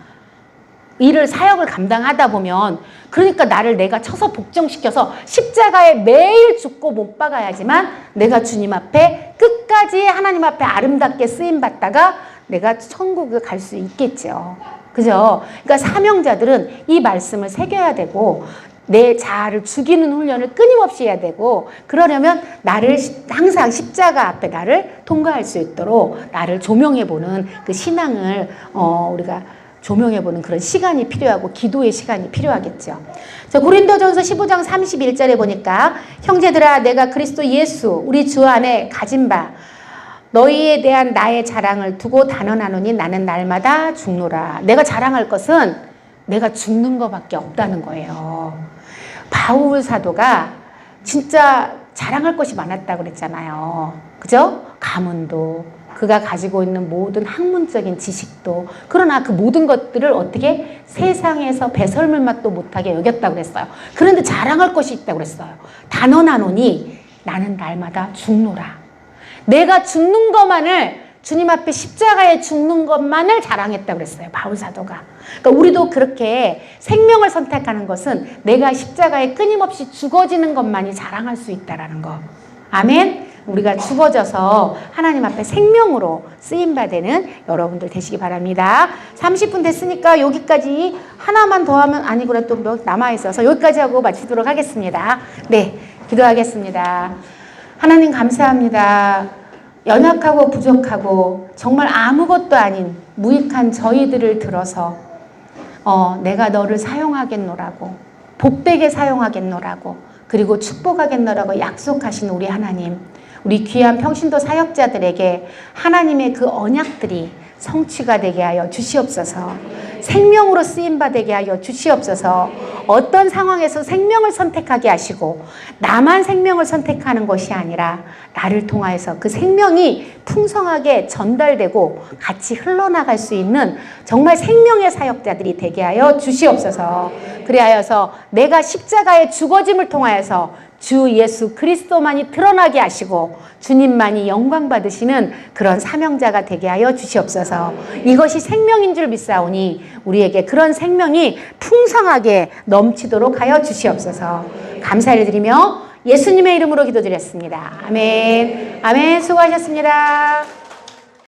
일을, 사역을 감당하다 보면, 그러니까 나를 내가 쳐서 복종시켜서 십자가에 매일 죽고 못 박아야지만 내가 주님 앞에 끝까지 하나님 앞에 아름답게 쓰임받다가 내가 천국에 갈 수 있겠죠. 그죠? 그러니까 사명자들은 이 말씀을 새겨야 되고, 내 자아를 죽이는 훈련을 끊임없이 해야 되고, 그러려면 나를 항상 십자가 앞에 나를 통과할 수 있도록 나를 조명해보는 그 신앙을 우리가 조명해보는 그런 시간이 필요하고 기도의 시간이 필요하겠죠. 자, 고린도전서 15장 31절에 보니까 형제들아 내가 그리스도 예수 우리 주 안에 가진 바 너희에 대한 나의 자랑을 두고 단언하노니 나는 날마다 죽노라. 내가 자랑할 것은 내가 죽는 것밖에 없다는 거예요. 바울 사도가 진짜 자랑할 것이 많았다고 그랬잖아요. 그죠? 가문도, 그가 가지고 있는 모든 학문적인 지식도, 그러나 그 모든 것들을 어떻게 세상에서 배설물 맛도 못하게 여겼다고 그랬어요. 그런데 자랑할 것이 있다고 그랬어요. 단언하노니 나는 날마다 죽노라. 내가 죽는 것만을, 주님 앞에 십자가에 죽는 것만을 자랑했다고 그랬어요. 바울 사도가. 그러니까 우리도 그렇게 생명을 선택하는 것은 내가 십자가에 끊임없이 죽어지는 것만이 자랑할 수 있다라는 거. 아멘. 우리가 죽어져서 하나님 앞에 생명으로 쓰임받는 여러분들 되시기 바랍니다. 30분 됐으니까 여기까지 하나만 더 하면 아니구나, 또 몇 남아있어서 여기까지 하고 마치도록 하겠습니다. 네, 기도하겠습니다. 하나님 감사합니다. 연약하고 부족하고 정말 아무것도 아닌 무익한 저희들을 들어서 내가 너를 사용하겠노라고, 복되게 사용하겠노라고, 그리고 축복하겠노라고 약속하신 우리 하나님, 우리 귀한 평신도 사역자들에게 하나님의 그 언약들이 성취가 되게 하여 주시옵소서. 생명으로 쓰임받게 하여 주시옵소서. 어떤 상황에서 생명을 선택하게 하시고 나만 생명을 선택하는 것이 아니라 나를 통하여서 그 생명이 풍성하게 전달되고 같이 흘러나갈 수 있는 정말 생명의 사역자들이 되게 하여 주시옵소서. 그리하여서 내가 십자가의 죽어짐을 통하여서 주 예수 그리스도만이 드러나게 하시고 주님만이 영광 받으시는 그런 사명자가 되게 하여 주시옵소서. 이것이 생명인 줄 믿사오니 우리에게 그런 생명이 풍성하게 넘치도록 하여 주시옵소서. 감사를 드리며 예수님의 이름으로 기도드렸습니다. 아멘. 아멘. 수고하셨습니다.